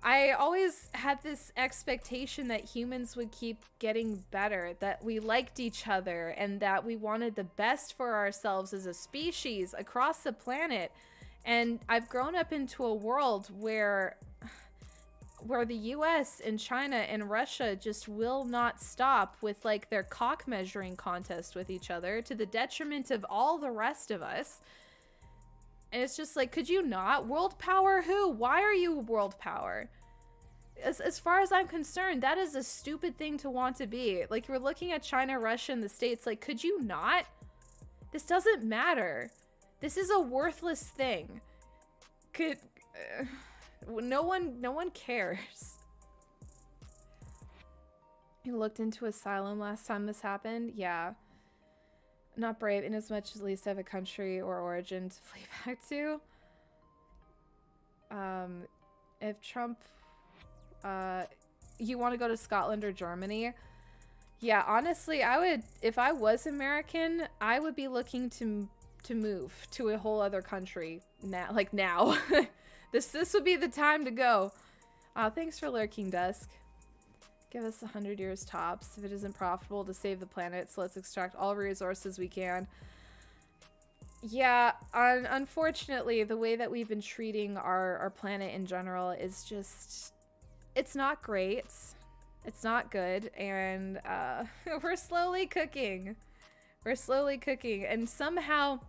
I always had this expectation that humans would keep getting better, that we liked each other, and that we wanted the best for ourselves as a species across the planet. And I've grown up into a world where the US and China and Russia just will not stop with like their cock measuring contest with each other to the detriment of all the rest of us. And it's just like, could you not? World power who? Why are you world power? As far as I'm concerned, that is a stupid thing to want to be. Like, you're looking at China, Russia, and the States, like, could you not? This doesn't matter. This is a worthless thing. No one cares. You looked into asylum last time this happened? Yeah. Not brave, in as much as at least I have a country or origin to flee back to. If Trump, you want to go to Scotland or Germany? Yeah, honestly, I would, if I was American, I would be looking to move to a whole other country now, like now. This would be the time to go. Thanks for lurking, Dusk. Give us 100 years tops if it isn't profitable to save the planet, so let's extract all resources we can. Yeah, unfortunately, the way that we've been treating our planet in general is just, it's not great. It's not good, and we're slowly cooking. We're slowly cooking, and somehow,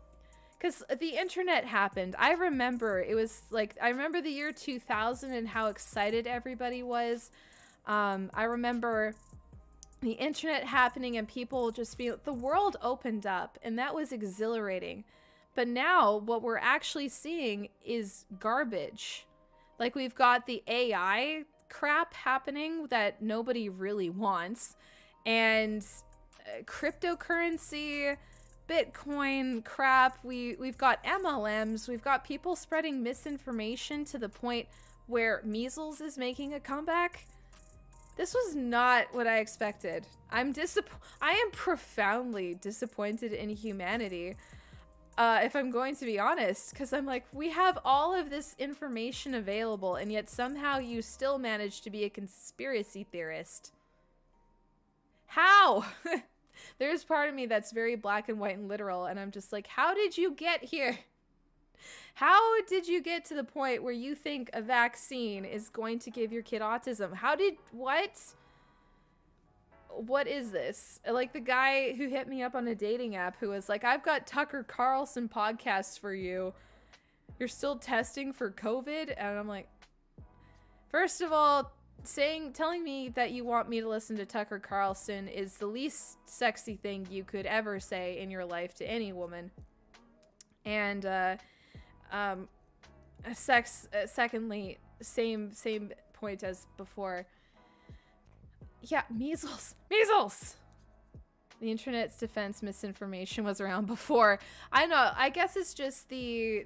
because the internet happened, I remember it was like, I remember the year 2000 and how excited everybody was. I remember the internet happening and people just being, the world opened up, and that was exhilarating. But now what we're actually seeing is garbage. Like, we've got the AI crap happening that nobody really wants, and cryptocurrency, Bitcoin crap. We've got MLMs. We've got people spreading misinformation to the point where measles is making a comeback. This was not what I expected. I am profoundly disappointed in humanity, if I'm going to be honest, because I'm like, we have all of this information available, and yet somehow you still manage to be a conspiracy theorist. How? There's part of me that's very black and white and literal, and I'm just like, how did you get here? How did you get to the point where you think a vaccine is going to give your kid autism? What is this? Like the guy who hit me up on a dating app who was like, I've got Tucker Carlson podcasts for you. You're still testing for COVID? And I'm like, first of all, telling me that you want me to listen to Tucker Carlson is the least sexy thing you could ever say in your life to any woman. And, secondly, same point as before. Yeah, measles. The internet's defense misinformation was around before. I know, I guess it's just the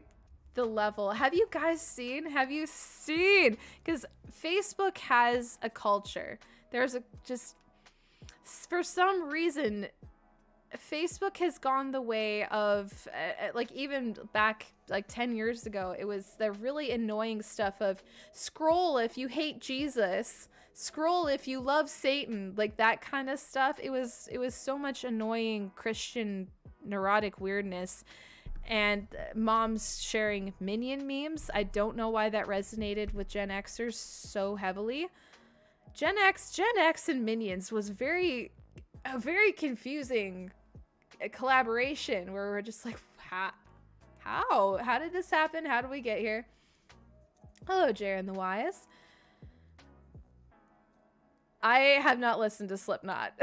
level. Have you seen? Because Facebook has a culture. There's for some reason, Facebook has gone the way of, like, even back like 10 years ago, it was the really annoying stuff of scroll if you hate Jesus, scroll if you love Satan, like that kind of stuff. It was so much annoying Christian neurotic weirdness, and moms sharing Minion memes. I don't know why that resonated with Gen Xers so heavily. Gen X and Minions was a very confusing collaboration where we're just like, how did this happen? How did we get here? Hello, Jaren the Wise. I have not listened to Slipknot.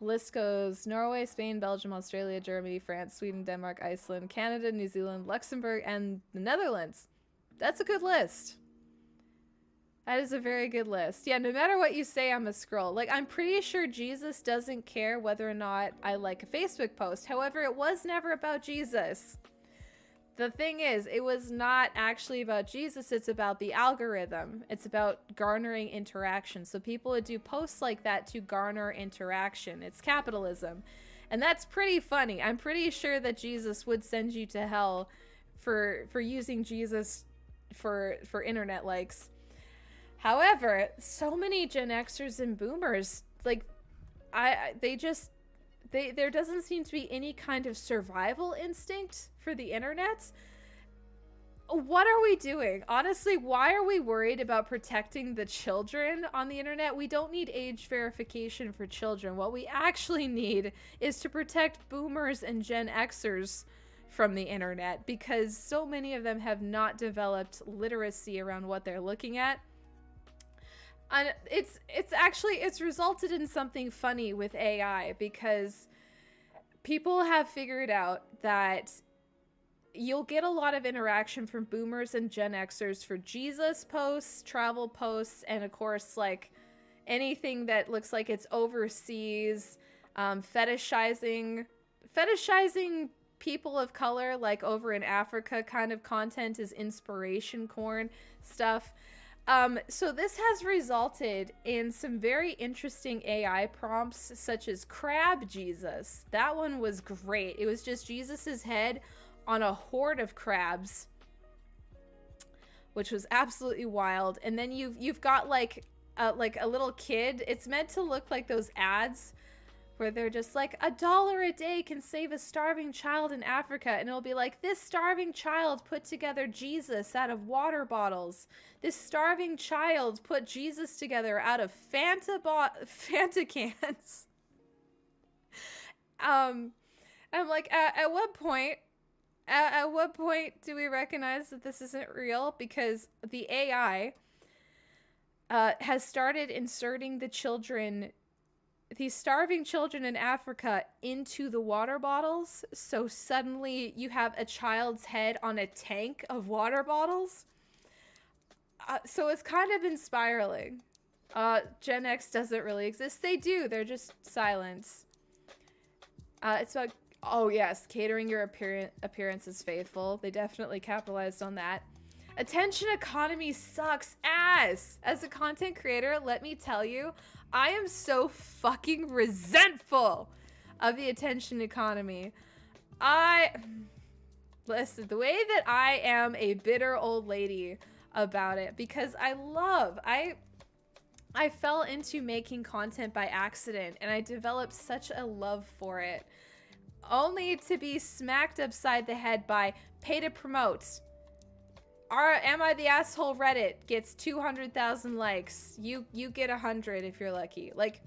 List goes Norway, Spain, Belgium, Australia, Germany, France, Sweden, Denmark, Iceland, Canada, New Zealand, Luxembourg, and the Netherlands. That's a good list. That is a very good list. Yeah, no matter what you say, I'm a scroll. Like, I'm pretty sure Jesus doesn't care whether or not I like a Facebook post. However, it was never about Jesus. The thing is, it was not actually about Jesus. It's about the algorithm. It's about garnering interaction. So people would do posts like that to garner interaction. It's capitalism. And that's pretty funny. I'm pretty sure that Jesus would send you to hell for using Jesus for internet likes. However, so many Gen Xers and Boomers, like, there doesn't seem to be any kind of survival instinct for the internet. What are we doing? Honestly, why are we worried about protecting the children on the internet? We don't need age verification for children. What we actually need is to protect Boomers and Gen Xers from the internet, because so many of them have not developed literacy around what they're looking at. And it's resulted in something funny with AI, because people have figured out that you'll get a lot of interaction from Boomers and Gen Xers for Jesus posts, travel posts, and of course, like, anything that looks like it's overseas, fetishizing people of color, like over in Africa kind of content, is inspiration corn stuff. So this has resulted in some very interesting AI prompts, such as Crab Jesus. That one was great. It was just Jesus's head on a horde of crabs, which was absolutely wild. And then you've got like a little kid. It's meant to look like those ads where they're just like, $1 a day can save a starving child in Africa. And it'll be like, this starving child put together Jesus out of water bottles. This starving child put Jesus together out of Fanta cans. I'm like, at what point do we recognize that this isn't real? Because the AI has started inserting these starving children in Africa into the water bottles. So suddenly you have a child's head on a tank of water bottles. So it's kind of been spiraling. Gen X doesn't really exist. They do. They're just silence. It's about, oh yes, catering your appearance is faithful. They definitely capitalized on that. Attention economy sucks ass. As a content creator, let me tell you, I am so fucking resentful of the attention economy. Listen, the way that I am a bitter old lady about it, because I fell into making content by accident, and I developed such a love for it, only to be smacked upside the head by pay to promote. Am I the asshole Reddit gets 200,000 likes. You get 100 if you're lucky. Like,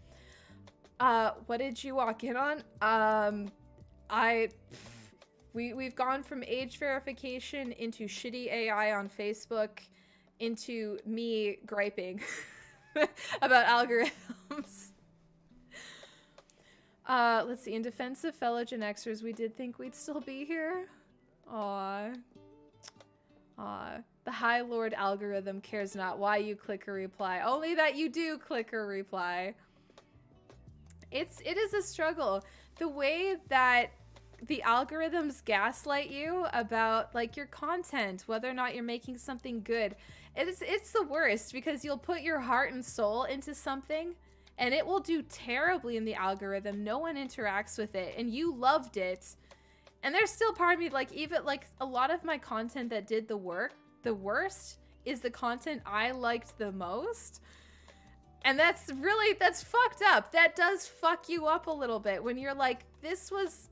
what did you walk in on? We've gone from age verification into shitty AI on Facebook into me griping about algorithms. Let's see. In defense of fellow Gen Xers, we did think we'd still be here. Aww. The High Lord algorithm cares not why you click or reply, only that you do click or reply. It is a struggle. The way that the algorithms gaslight you about, like, your content, whether or not you're making something good, it's the worst, because you'll put your heart and soul into something and it will do terribly in the algorithm. No one interacts with it and you loved it. And there's still part of me, like, even like a lot of my content that did the worst is the content I liked the most. And that's fucked up. That does fuck you up a little bit when you're like, this was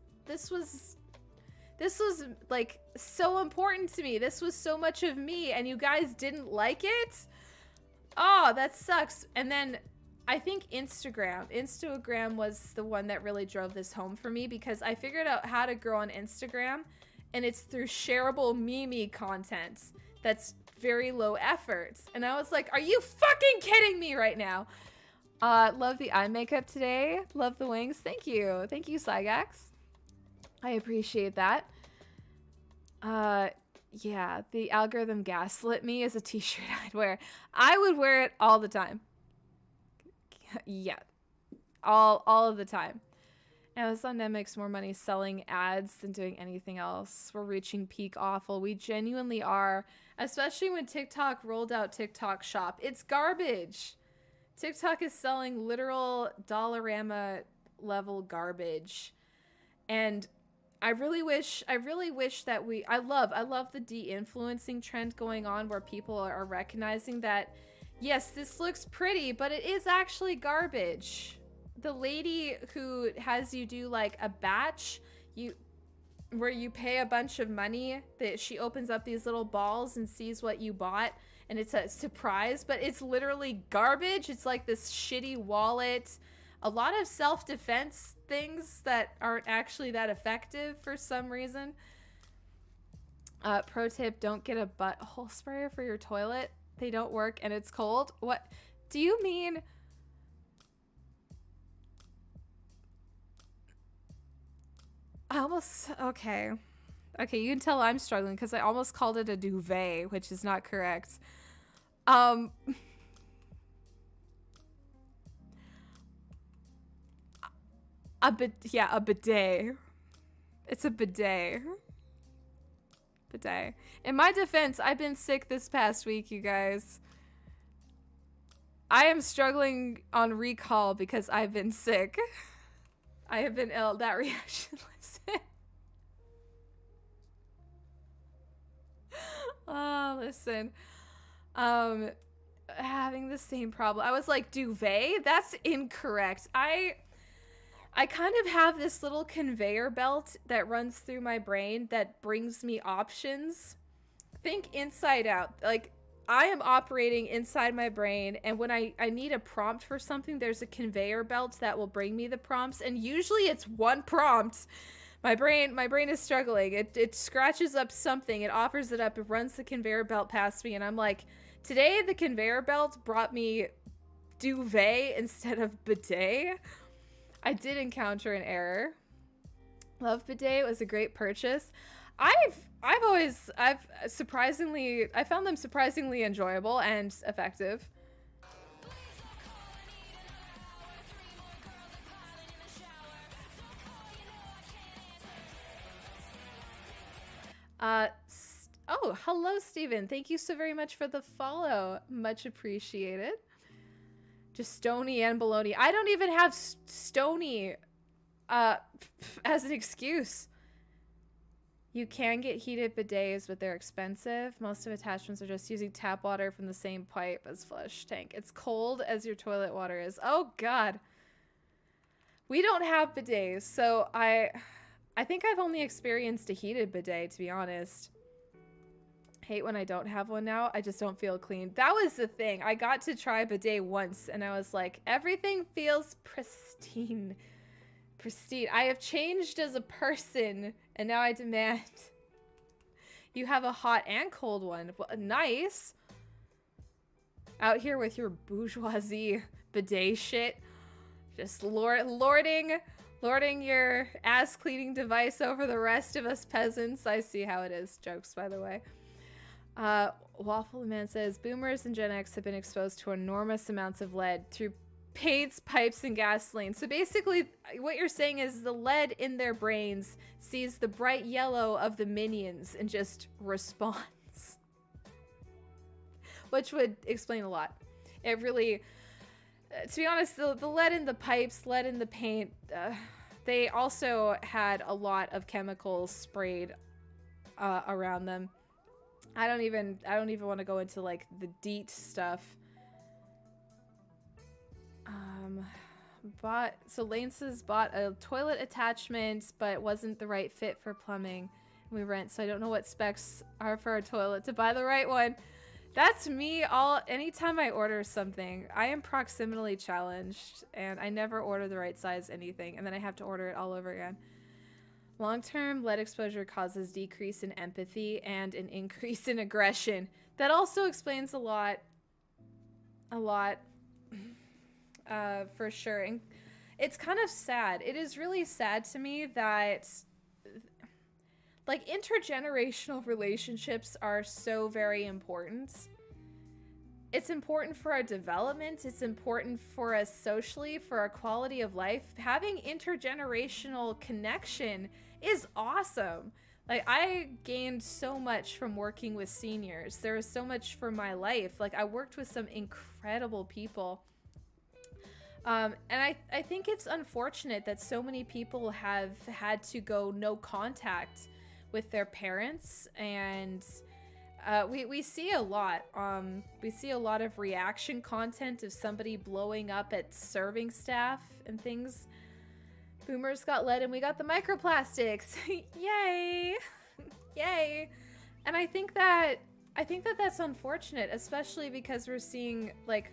like so important to me. This was so much of me and you guys didn't like it. Oh, that sucks. And then I think Instagram was the one that really drove this home for me, because I figured out how to grow on Instagram, and it's through shareable meme content that's very low effort. And I was like, are you fucking kidding me right now? Love the eye makeup today. Love the wings. Thank you. Thank you, Cygax. I appreciate that. Yeah, the algorithm gaslit me is a t-shirt I'd wear. I would wear it all the time. Yeah, all of the time. Amazon Net makes more money selling ads than doing anything else. We're reaching peak awful. We genuinely are, especially when TikTok rolled out TikTok Shop. It's garbage. TikTok is selling literal Dollarama level garbage. And I really wish that I love the de-influencing trend going on where people are recognizing that yes, this looks pretty, but it is actually garbage. The lady who has you do like a batch, where you pay a bunch of money, that she opens up these little balls and sees what you bought, and it's a surprise, but it's literally garbage. It's like this shitty wallet, a lot of self-defense things that aren't actually that effective for some reason. Pro tip, don't get a butthole sprayer for your toilet. They don't work and it's cold. What do you mean? I almost, okay. Okay, you can tell I'm struggling because I almost called it a duvet, which is not correct. Um, yeah, a bidet. It's a bidet. Bidet. In my defense, I've been sick this past week, you guys. I am struggling on recall because I've been sick. I have been ill. That reaction, listen. Oh, listen. Having the same problem. I was like, duvet? That's incorrect. I kind of have this little conveyor belt that runs through my brain that brings me options. Think inside out. Like, I am operating inside my brain, and when I need a prompt for something, there's a conveyor belt that will bring me the prompts, and usually it's one prompt. My brain is struggling. It scratches up something, it offers it up, it runs the conveyor belt past me, and I'm like, today the conveyor belt brought me duvet instead of bidet. I did encounter an error. Love bidet. It was a great purchase. I found them surprisingly enjoyable and effective. Oh, hello, Steven. Thank you so very much for the follow. Much appreciated. Just Stony and baloney. I don't even have Stony as an excuse. You can get heated bidets, but they're expensive. Most of attachments are just using tap water from the same pipe as flush tank. It's cold as your toilet water is. Oh God. We don't have bidets, so I think I've only experienced a heated bidet, to be honest. Hate when I don't have one now. I just don't feel clean. That was the thing. I got to try bidet once and I was like, everything feels pristine. Pristine. I have changed as a person and now I demand you have a hot and cold one. Well, nice. Out here with your bourgeoisie bidet shit. Just lording your ass cleaning device over the rest of us peasants. I see how it is. Jokes, by the way. Waffle Man says, boomers and Gen X have been exposed to enormous amounts of lead through paints, pipes, and gasoline. So basically, what you're saying is the lead in their brains sees the bright yellow of the minions and just responds. Which would explain a lot. It really, to be honest, the lead in the pipes, lead in the paint, they also had a lot of chemicals sprayed around them. I don't even want to go into like the DEET stuff. So Lane says bought a toilet attachment, but it wasn't the right fit for plumbing. We rent, so I don't know what specs are for a toilet to buy the right one. That's me anytime I order something. I am proximately challenged and I never order the right size anything and then I have to order it all over again. Long-term lead exposure causes decrease in empathy and an increase in aggression. That also explains a lot, for sure. And it's kind of sad. It is really sad to me that, like, intergenerational relationships are so very important. It's important for our development. It's important for us socially, for our quality of life. Having intergenerational connection is awesome. Like, I gained so much from working with seniors. There was so much for my life. Like, I worked with some incredible people. And I think it's unfortunate that so many people have had to go no contact with their parents, and we see a lot. We see a lot of reaction content of somebody blowing up at serving staff and things. Boomers got lead and we got the microplastics. Yay! Yay! And I think that that's unfortunate, especially because we're seeing like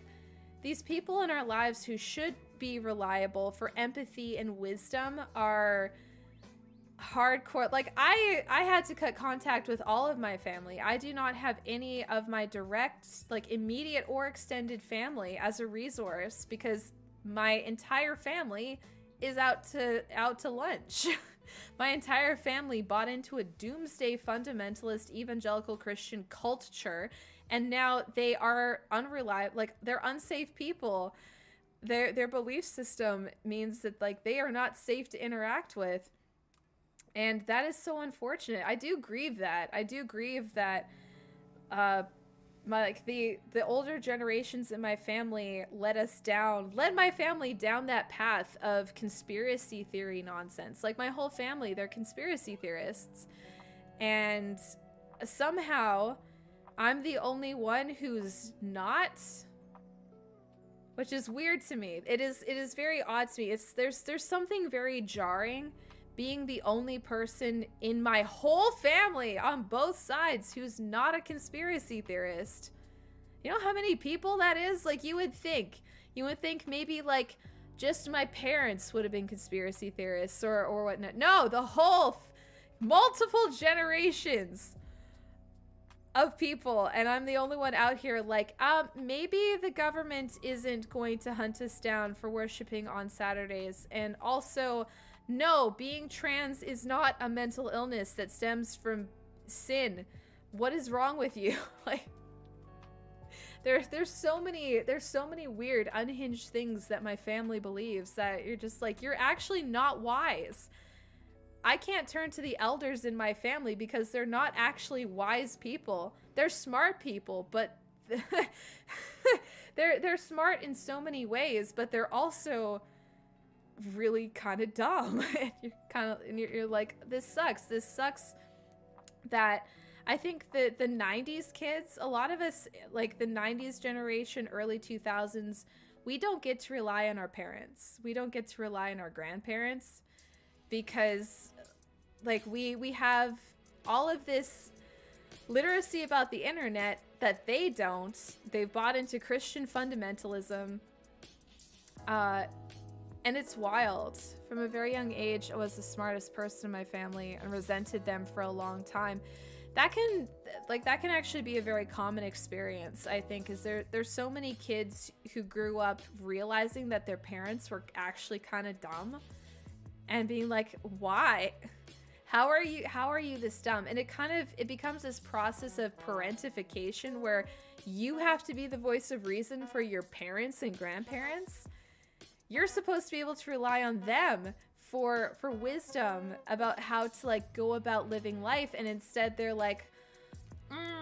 these people in our lives who should be reliable for empathy and wisdom are hardcore. Like I had to cut contact with all of my family. I do not have any of my direct, like immediate or extended family as a resource because my entire family is out to lunch. My entire family bought into a doomsday fundamentalist evangelical Christian culture, and now they are unreliable, like they're unsafe people. Their belief system means that like they are not safe to interact with. And that is so unfortunate. I do grieve that. The older generations in my family led my family down that path of conspiracy theory nonsense. Like my whole family, they're conspiracy theorists. And somehow I'm the only one who's not, which is weird to me. It is very odd to me. There's something very jarring being the only person in my whole family on both sides who's not a conspiracy theorist. You know how many people that is? Like you would think maybe like just my parents would have been conspiracy theorists or whatnot. No, the whole multiple generations of people, and I'm the only one out here like, maybe the government isn't going to hunt us down for worshiping on Saturdays, and also no, being trans is not a mental illness that stems from sin. What is wrong with you? Like, there's so many weird, unhinged things that my family believes that you're just like, you're actually not wise. I can't turn to the elders in my family because they're not actually wise people. They're smart people, but they're smart in so many ways, but they're also really kind of dumb. And you're like, this sucks that I think that the 90s kids, a lot of us, like the 90s generation, early 2000s, we don't get to rely on our parents. We don't get to rely on our grandparents because like we have all of this literacy about the internet that they don't. They've bought into Christian fundamentalism. And it's wild. From a very young age, I was the smartest person in my family and resented them for a long time. That can actually be a very common experience, I think, is there's so many kids who grew up realizing that their parents were actually kind of dumb and being like, why? How are you this dumb? And it becomes this process of parentification where you have to be the voice of reason for your parents and grandparents. You're supposed to be able to rely on them for wisdom about how to like go about living life, and instead they're like,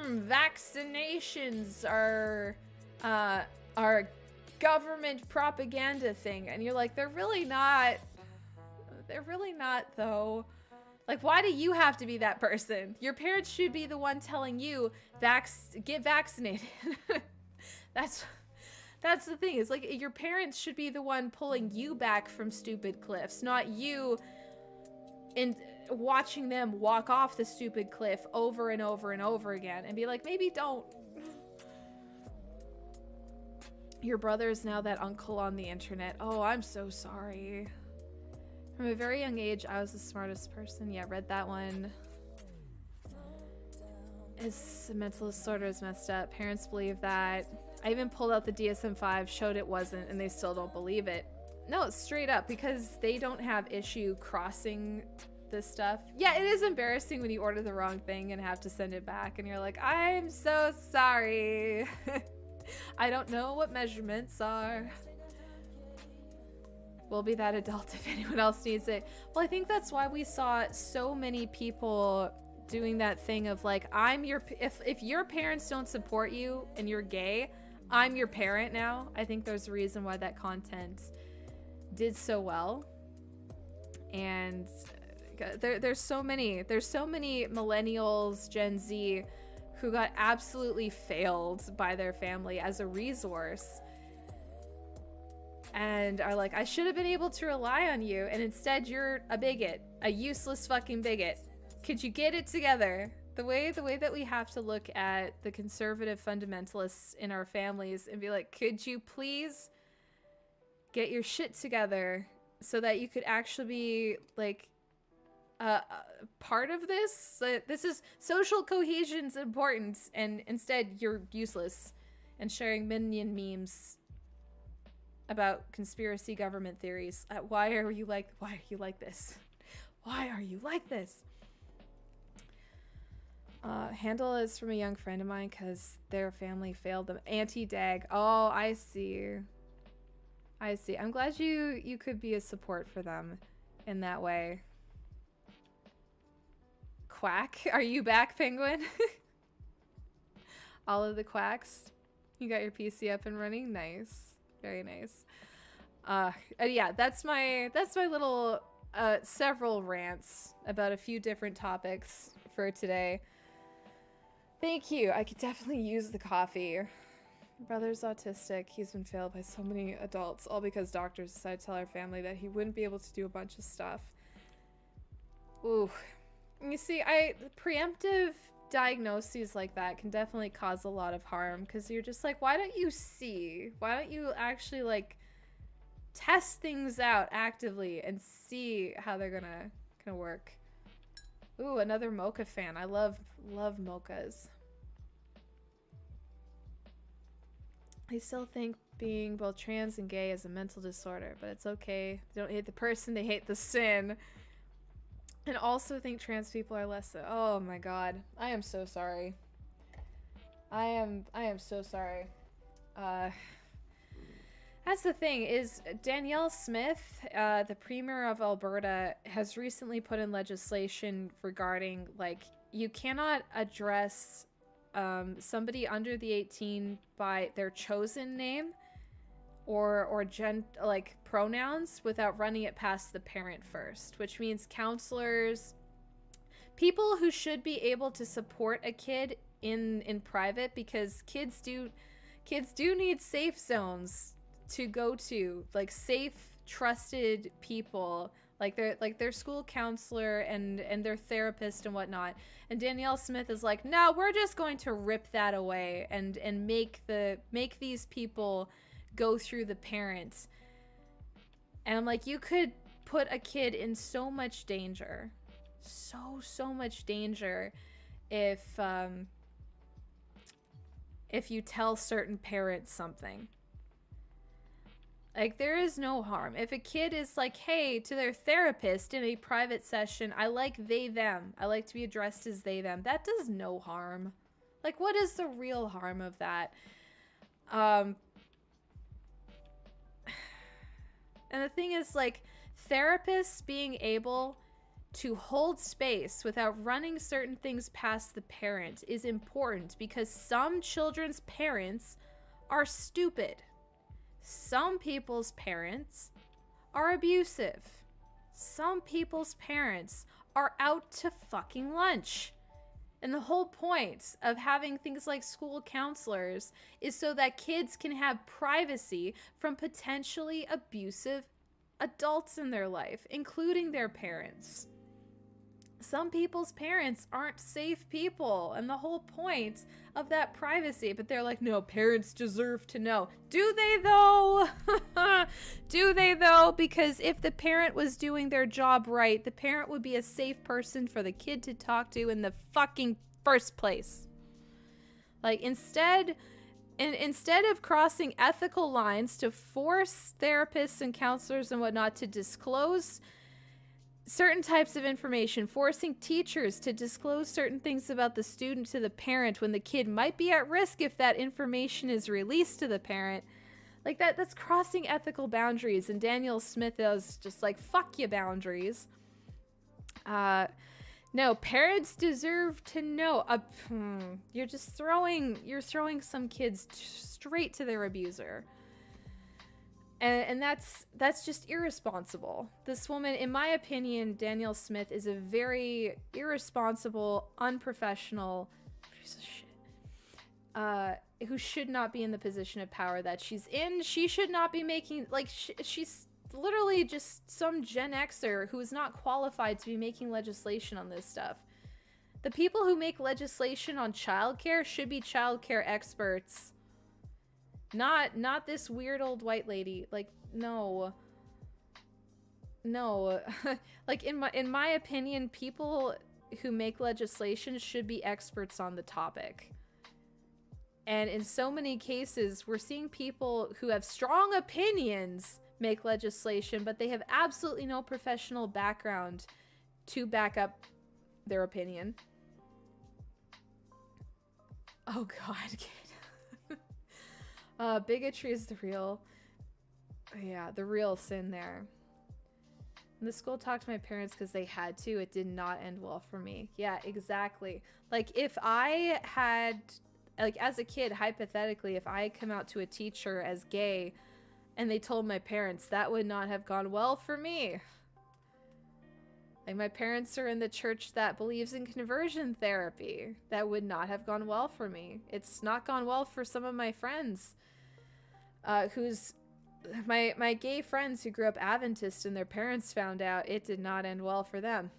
vaccinations are government propaganda thing, and you're like, they're really not though. Like, why do you have to be that person? Your parents should be the one telling you get vaccinated. That's the thing. It's like your parents should be the one pulling you back from stupid cliffs, not you and watching them walk off the stupid cliff over and over and over again and be like, maybe don't. Your brother is now that uncle on the internet. Oh, I'm so sorry. From a very young age, I was the smartest person. Yeah, read that one. His mental disorder is messed up. Parents believe that. I even pulled out the DSM-5, showed it wasn't, and they still don't believe it. No, it's straight up, because they don't have issue crossing this stuff. Yeah, it is embarrassing when you order the wrong thing and have to send it back, and you're like, I'm so sorry. I don't know what measurements are. We'll be that adult if anyone else needs it. Well, I think that's why we saw so many people doing that thing of like, if your parents don't support you and you're gay, I'm your parent now. I think there's a reason why that content did so well. And there's so many millennials, Gen Z, who got absolutely failed by their family as a resource and are like, I should have been able to rely on you, and instead you're a bigot, a useless fucking bigot. Could you get it together? The way that we have to look at the conservative fundamentalists in our families and be like, could you please get your shit together so that you could actually be like part of this? This is social cohesion's important, and instead you're useless and sharing minion memes about conspiracy government theories. Why are you like this? Why are you like this? Handle is from a young friend of mine because their family failed them. Anti-dag. Oh, I see. I'm glad you could be a support for them in that way. Quack, are you back, Penguin? All of the quacks. You got your PC up and running? Nice. Very nice. Yeah, that's my little several rants about a few different topics for today. Thank you. I could definitely use the coffee. My brother's autistic. He's been failed by so many adults, all because doctors decided to tell our family that he wouldn't be able to do a bunch of stuff. Ooh. You see, preemptive diagnoses like that can definitely cause a lot of harm, because you're just like, why don't you see? Why don't you actually like test things out actively and see how they're gonna work? Ooh, another mocha fan. I love mochas. I still think being both trans and gay is a mental disorder, but it's okay. They don't hate the person, they hate the sin. And also think trans people are less so. Oh my god. I am so sorry. I am so sorry. That's the thing, is Danielle Smith, the Premier of Alberta, has recently put in legislation regarding, like, you cannot address somebody under the 18 by their chosen name or pronouns without running it past the parent first, which means counselors, people who should be able to support a kid in private, because kids do need safe zones to go to, like safe, trusted people, like their school counselor and their therapist and whatnot. And Danielle Smith is like, no, we're just going to rip that away and make these people go through the parents. And I'm like, you could put a kid in so much danger, so much danger if you tell certain parents something. Like, there is no harm. If a kid is like, hey, to their therapist in a private session, I like they, them. I like to be addressed as they, them. That does no harm. Like, what is the real harm of that? And the thing is, like, therapists being able to hold space without running certain things past the parent is important, because some children's parents are stupid. Some people's parents are abusive. Some people's parents are out to fucking lunch. And the whole point of having things like school counselors is so that kids can have privacy from potentially abusive adults in their life, including their parents. Some people's parents aren't safe people, and the whole point of that privacy, but they're like, no, parents deserve to know. Do they though? Do they though? Because if the parent was doing their job right, the parent would be a safe person for the kid to talk to in the fucking first place. Like, instead of crossing ethical lines to force therapists and counselors and whatnot to disclose certain types of information, forcing teachers to disclose certain things about the student to the parent when the kid might be at risk if that information is released to the parent, like that's crossing ethical boundaries. And Danielle Smith is just like, fuck your boundaries. No, parents deserve to know. You're just you're throwing some kids straight to their abuser. And that's just irresponsible. This woman, in my opinion, Danielle Smith, is a very irresponsible, unprofessional piece of shit. Who should not be in the position of power that she's in. She should not be making, like, she's literally just some Gen Xer who is not qualified to be making legislation on this stuff. The people who make legislation on childcare should be childcare experts. Not this weird old white lady. Like, no. No. Like, in my opinion, people who make legislation should be experts on the topic. And in so many cases, we're seeing people who have strong opinions make legislation, but they have absolutely no professional background to back up their opinion. Oh god, kid. Bigotry is the real sin there. The school talked to my parents because they had to. It did not end well for me. Yeah, exactly. Like, if I had, like, as a kid, hypothetically, if I had come out to a teacher as gay and they told my parents, that would not have gone well for me. Like, my parents are in the church that believes in conversion therapy. That would not have gone well for me. It's not gone well for some of my friends. My gay friends who grew up Adventist and their parents found out, it did not end well for them.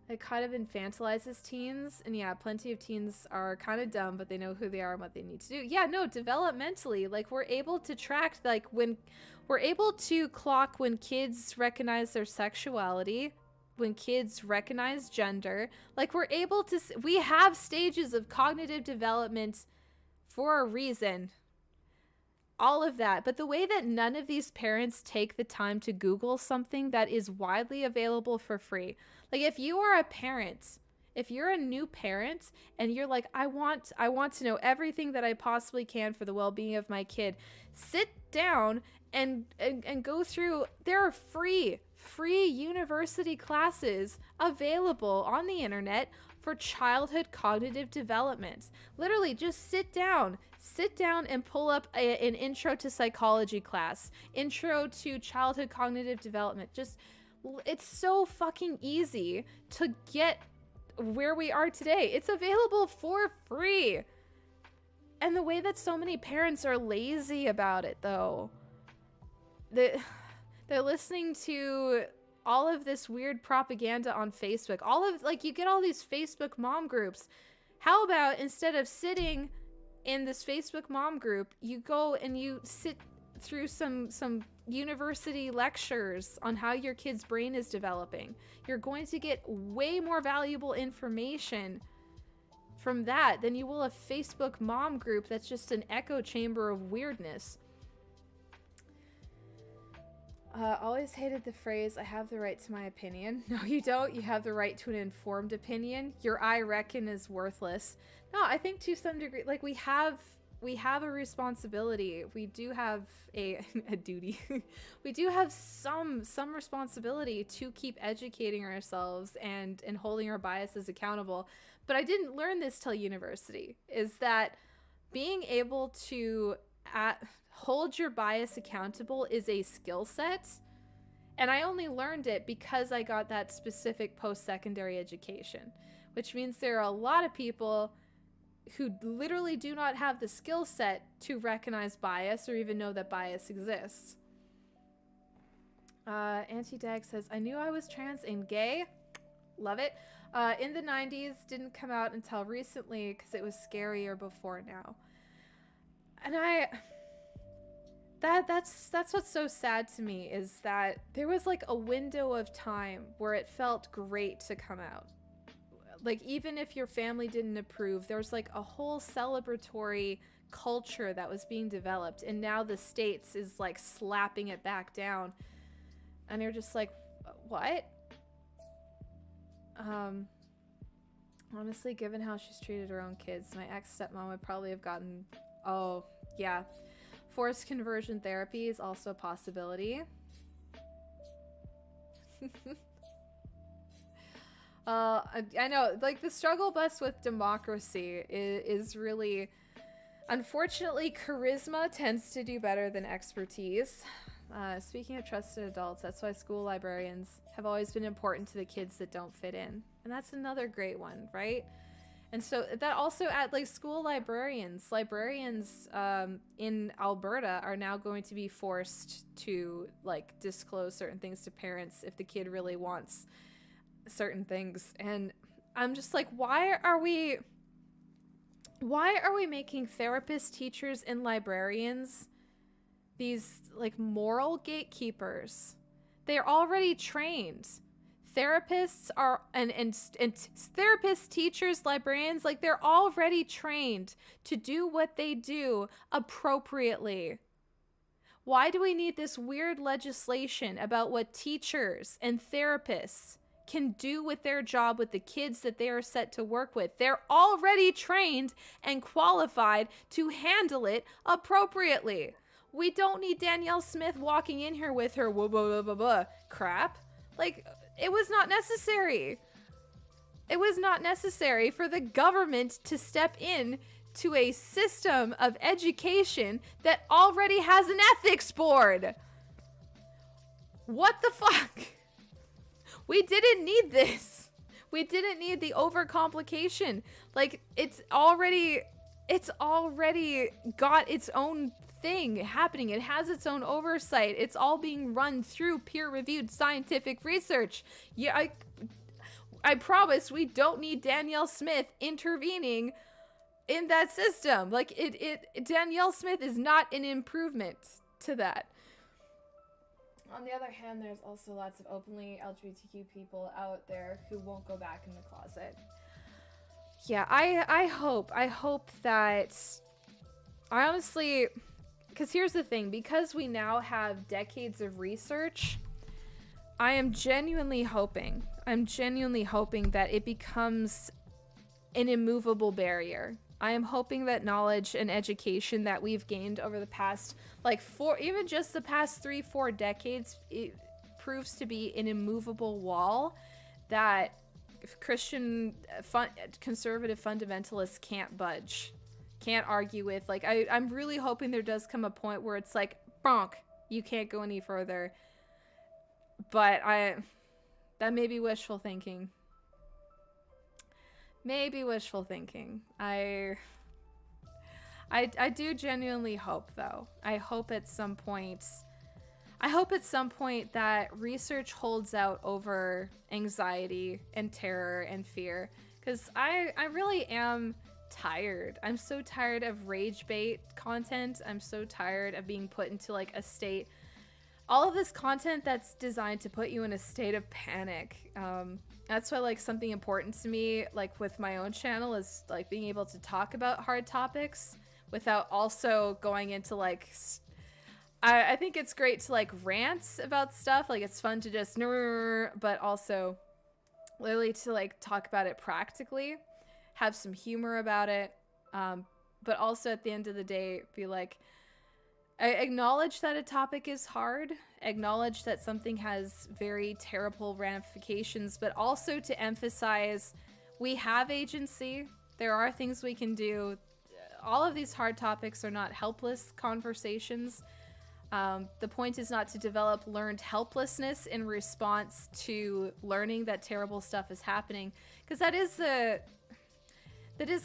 It kind of infantilizes teens, and yeah, plenty of teens are kind of dumb, but they know who they are and what they need to do. Yeah, no, developmentally, like, we're able to track, like, when we're able to clock when kids recognize their sexuality, when kids recognize gender, like, we're able to, we have stages of cognitive development for a reason. All of that. But the way that none of these parents take the time to Google something that is widely available for free. Like, if you are a parent, if you're a new parent and you're like, I want to know everything that I possibly can for the well-being of my kid, sit down and go through, there are free university classes available on the internet for childhood cognitive development. Literally, just sit down and pull up an intro to psychology class, intro to childhood cognitive development. Just, it's so fucking easy to get where we are today. It's available for free. And the way that so many parents are lazy about it, though, they're listening to all of this weird propaganda on Facebook. All of, like, you get all these Facebook mom groups. How about, instead of sitting in this Facebook mom group, you go and you sit through some university lectures on how your kid's brain is developing. You're going to get way more valuable information from that than you will a Facebook mom group that's just an echo chamber of weirdness. Always hated the phrase, I have the right to my opinion. No, you don't. You have the right to an informed opinion. Your I reckon is worthless. No, I think to some degree, like, we have a responsibility. We do have a duty. We do have some responsibility to keep educating ourselves and holding our biases accountable. But I didn't learn this till university, is that being able to hold your bias accountable is a skill set. And I only learned it because I got that specific post-secondary education, which means there are a lot of people who literally do not have the skill set to recognize bias or even know that bias exists. Anti-Dag says, I knew I was trans and gay. Love it. In the 90s, didn't come out until recently because it was scarier before now. And that's what's so sad to me, is that there was like a window of time where it felt great to come out. Like, even if your family didn't approve, there was like a whole celebratory culture that was being developed, and now the States is like slapping it back down, and you're just like, what? Honestly, given how she's treated her own kids, my ex-stepmom would probably have gotten, oh yeah, forced conversion therapy is also a possibility. I know, like, the struggle bus with democracy is really, unfortunately, charisma tends to do better than expertise. Speaking of trusted adults, that's why school librarians have always been important to the kids that don't fit in. And that's another great one, right? And so that also at like school librarians in Alberta are now going to be forced to like disclose certain things to parents if the kid really wants certain things. And I'm just like, why are we making therapists, teachers, and librarians these like moral gatekeepers? They're already trained. Therapists are and therapists, teachers, librarians, like they're already trained to do what they do appropriately. Why do we need this weird legislation about what teachers and therapists can do with their job with the kids that they are set to work with? They're already trained and qualified to handle it appropriately. We don't need Danielle Smith walking in here with her blah, blah, blah, blah, blah crap. Like, it was not necessary. It was not necessary for the government to step in to a system of education that already has an ethics board. What the fuck? We didn't need this. We didn't need the overcomplication. Like, it's already got its own thing happening. It has its own oversight. It's all being run through peer-reviewed scientific research. Yeah, I promise we don't need Danielle Smith intervening in that system. Like, Danielle Smith is not an improvement to that. On the other hand, there's also lots of openly LGBTQ people out there who won't go back in the closet. Yeah, I hope that, I honestly, because here's the thing, because we now have decades of research, I'm genuinely hoping that it becomes an immovable barrier. I am hoping that knowledge and education that we've gained over the past, like, even just the past 3-4 decades, it proves to be an immovable wall that Christian conservative fundamentalists can't budge, can't argue with. Like, I'm really hoping there does come a point where it's like, bonk, you can't go any further. But that may be wishful thinking. Maybe wishful thinking. I do genuinely hope, though. I hope at some point that research holds out over anxiety and terror and fear. Because I really am tired. I'm so tired of rage bait content. I'm so tired of being put into like a state. All of this content that's designed to put you in a state of panic. That's why, like, something important to me, like with my own channel, is like being able to talk about hard topics without also going into like, I think it's great to like rant about stuff. Like, it's fun to just but also literally to like talk about it practically, have some humor about it, but also at the end of the day be like, I acknowledge that a topic is hard, acknowledge that something has very terrible ramifications, but also to emphasize we have agency. There are things we can do. All of these hard topics are not helpless conversations. The point is not to develop learned helplessness in response to learning that terrible stuff is happening, because that is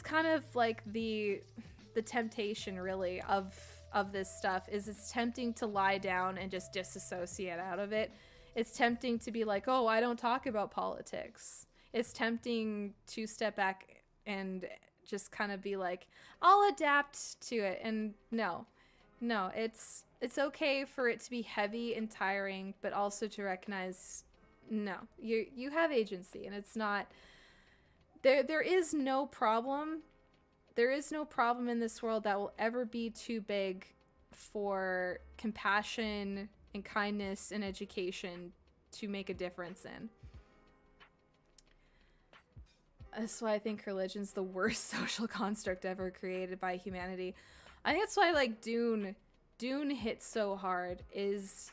kind of like the temptation, really, of this stuff. Is it's tempting to lie down and just disassociate out of it. It's tempting to be like, oh, I don't talk about politics. It's tempting to step back and just kind of be like, I'll adapt to it. And no, it's okay for it to be heavy and tiring, but also to recognize, no, you have agency, and it's not, there is no problem. There is no problem in this world that will ever be too big for compassion and kindness and education to make a difference in. That's why I think religion's the worst social construct ever created by humanity. I think that's why, like, Dune hits so hard. It's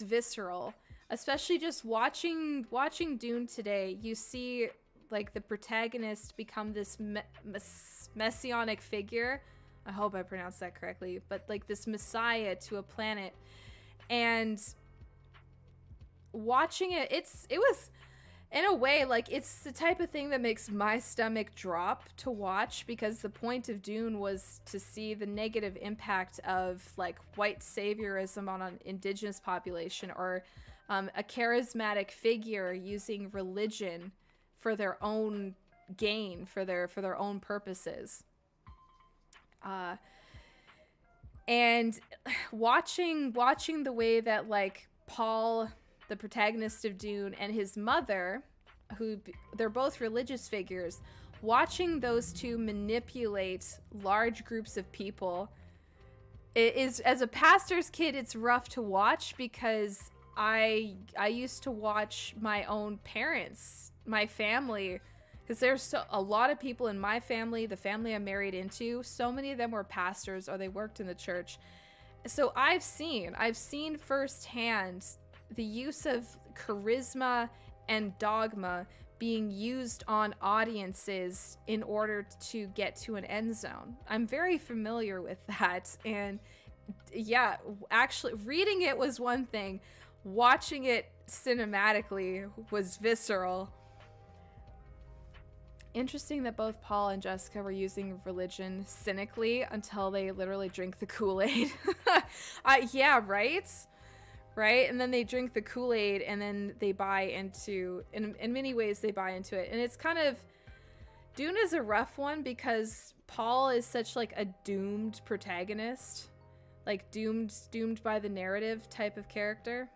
visceral. Especially just watching Dune today, you see like the protagonist become this messianic figure. I hope I pronounced that correctly, but like this messiah to a planet. And watching it, it was in a way like it's the type of thing that makes my stomach drop to watch, because the point of Dune was to see the negative impact of like white saviorism on an indigenous population, or a charismatic figure using religion for their own gain, for their own purposes. And watching the way that like Paul, the protagonist of Dune, and his mother, who they're both religious figures, watching those two manipulate large groups of people, it is, as a pastor's kid, it's rough to watch, because I used to watch my own parents, my family, because there's a lot of people in my family, the family I'm married into, so many of them were pastors or they worked in the church. So I've seen firsthand the use of charisma and dogma being used on audiences in order to get to an end zone. I'm very familiar with that. And yeah, actually reading it was one thing. Watching it cinematically was visceral. Interesting that both Paul and Jessica were using religion cynically until they literally drink the Kool-Aid. Yeah, right? Right? And then they drink the Kool-Aid and then they buy into, in many ways, they buy into it. And it's kind of, Dune is a rough one because Paul is such like a doomed protagonist. Like doomed by the narrative type of character.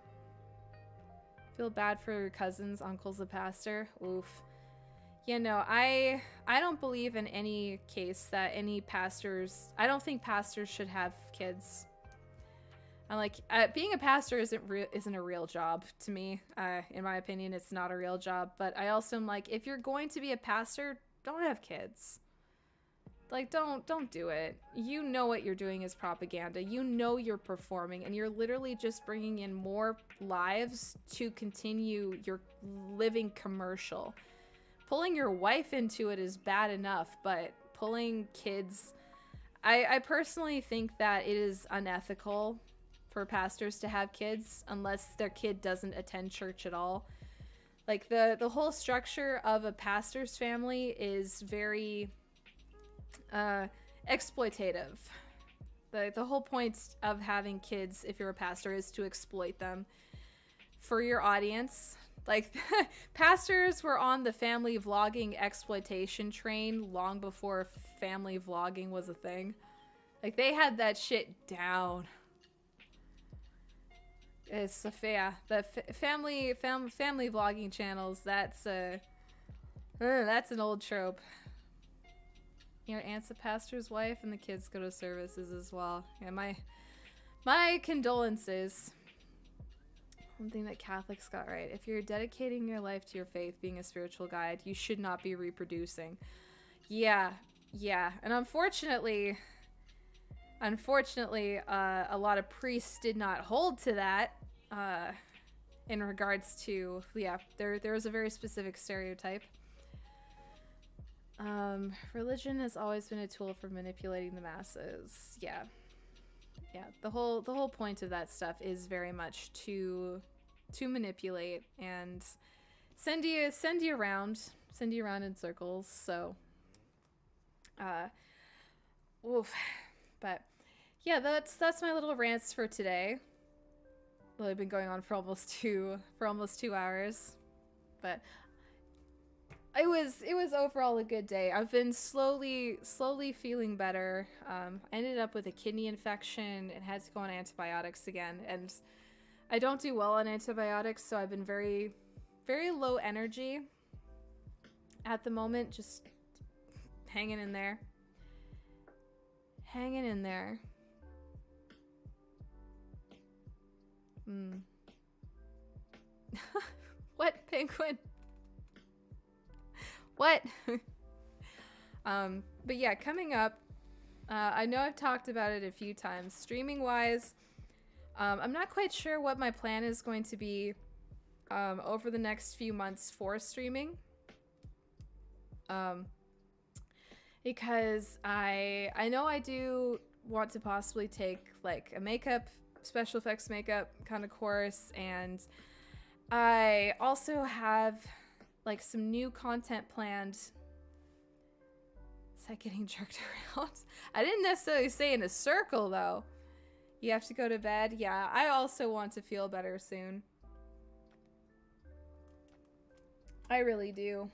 Feel bad for your cousins, uncle's a pastor. Oof. You know, I don't believe in any case that any pastors, I don't think pastors should have kids. I'm like, being a pastor isn't a real job to me. In my opinion, it's not a real job. But I also am like, if you're going to be a pastor, don't have kids. Like, don't do it. You know what you're doing is propaganda. You know you're performing, and you're literally just bringing in more lives to continue your living commercial. Pulling your wife into it is bad enough, but pulling kids... I personally think that it is unethical for pastors to have kids unless their kid doesn't attend church at all. Like, the whole structure of a pastor's family is very exploitative. The whole point of having kids, if you're a pastor, is to exploit them for your audience. Like, pastors were on the family vlogging exploitation train long before family vlogging was a thing. Like, they had that shit down. It's the family vlogging channels. That's an old trope. Your aunt's a pastor's wife, and the kids go to services as well. Yeah, my condolences. One thing that Catholics got right: if you're dedicating your life to your faith, being a spiritual guide, you should not be reproducing. Yeah, and unfortunately, a lot of priests did not hold to that. In regards to, yeah, there is a very specific stereotype. Religion has always been a tool for manipulating the masses. Yeah. The whole point of that stuff is very much to manipulate and send you around in circles. So, oof. But yeah, that's my little rants for today. Well, I've been going on for almost 2 hours, but it was overall a good day. I've been slowly feeling better. I ended up with a kidney infection and had to go on antibiotics again, and I don't do well on antibiotics, so I've been very, very low energy at the moment, just hanging in there. What, penguin? What? But yeah, coming up, I know I've talked about it a few times. Streaming wise, I'm not quite sure what my plan is going to be over the next few months for streaming. Um, because I know I do want to possibly take like a makeup, special effects makeup kind of course, and I also have like some new content planned. Is that getting jerked around? I didn't necessarily say in a circle though. You have to go to bed. Yeah, I also want to feel better soon. I really do.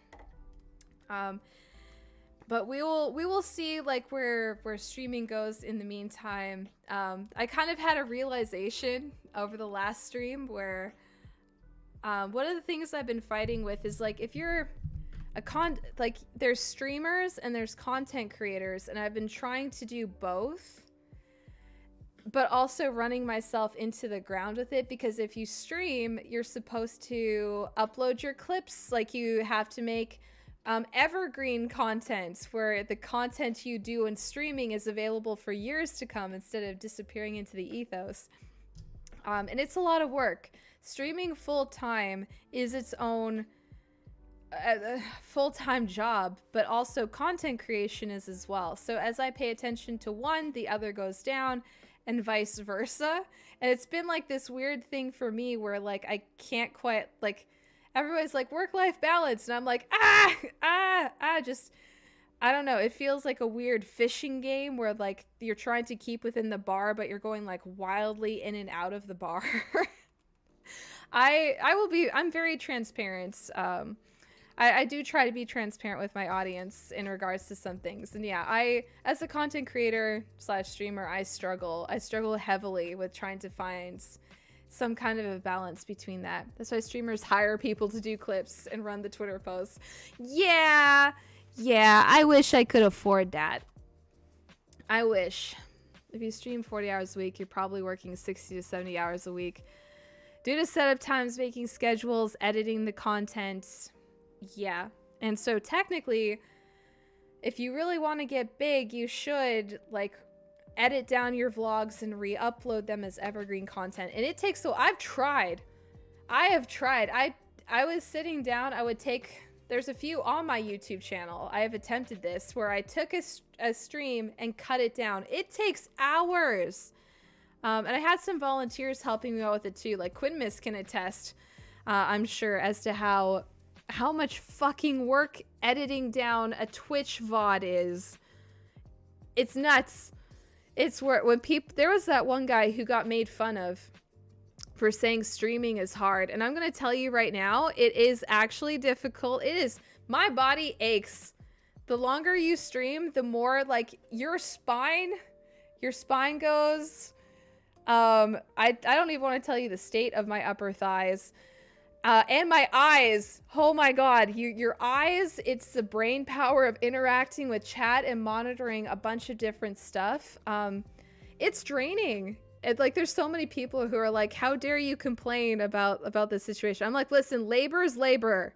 But we will see like where streaming goes in the meantime. I kind of had a realization over the last stream where one of the things I've been fighting with is like if you're like there's streamers and there's content creators, and I've been trying to do both, but also running myself into the ground with it, because if you stream, you're supposed to upload your clips, like you have to make evergreen content where the content you do in streaming is available for years to come instead of disappearing into the ethos. And it's a lot of work. Streaming full-time is its own full-time job, but also content creation is as well. So as I pay attention to one, the other goes down, and vice versa. And it's been like this weird thing for me where like I can't quite, like, everybody's like work-life balance, and I'm like just I don't know, it feels like a weird fishing game where like you're trying to keep within the bar, but you're going like wildly in and out of the bar. I'm very transparent. I do try to be transparent with my audience in regards to some things. And yeah, as a content creator / streamer, I struggle heavily with trying to find some kind of a balance between that. That's why streamers hire people to do clips and run the Twitter posts. Yeah, I wish I could afford that. I wish. If you stream 40 hours a week, you're probably working 60 to 70 hours a week. Due to setup times, making schedules, editing the content. Yeah. And so technically, if you really want to get big, you should like edit down your vlogs and re-upload them as evergreen content. And it takes, so I have tried. I was sitting down, there's a few on my YouTube channel. I have attempted this where I took a stream and cut it down. It takes hours. And I had some volunteers helping me out with it too. Like Quinmis can attest, I'm sure, as to how much fucking work editing down a Twitch VOD is. It's nuts. It's where there was that one guy who got made fun of for saying streaming is hard, and I'm gonna tell you right now, it is actually difficult. It is. My body aches. The longer you stream, the more like your spine goes. I don't even want to tell you the state of my upper thighs. And my eyes. Oh my god, your eyes, it's the brain power of interacting with chat and monitoring a bunch of different stuff. It's draining. Like there's so many people who are like, how dare you complain about this situation? I'm like, listen, labor is labor.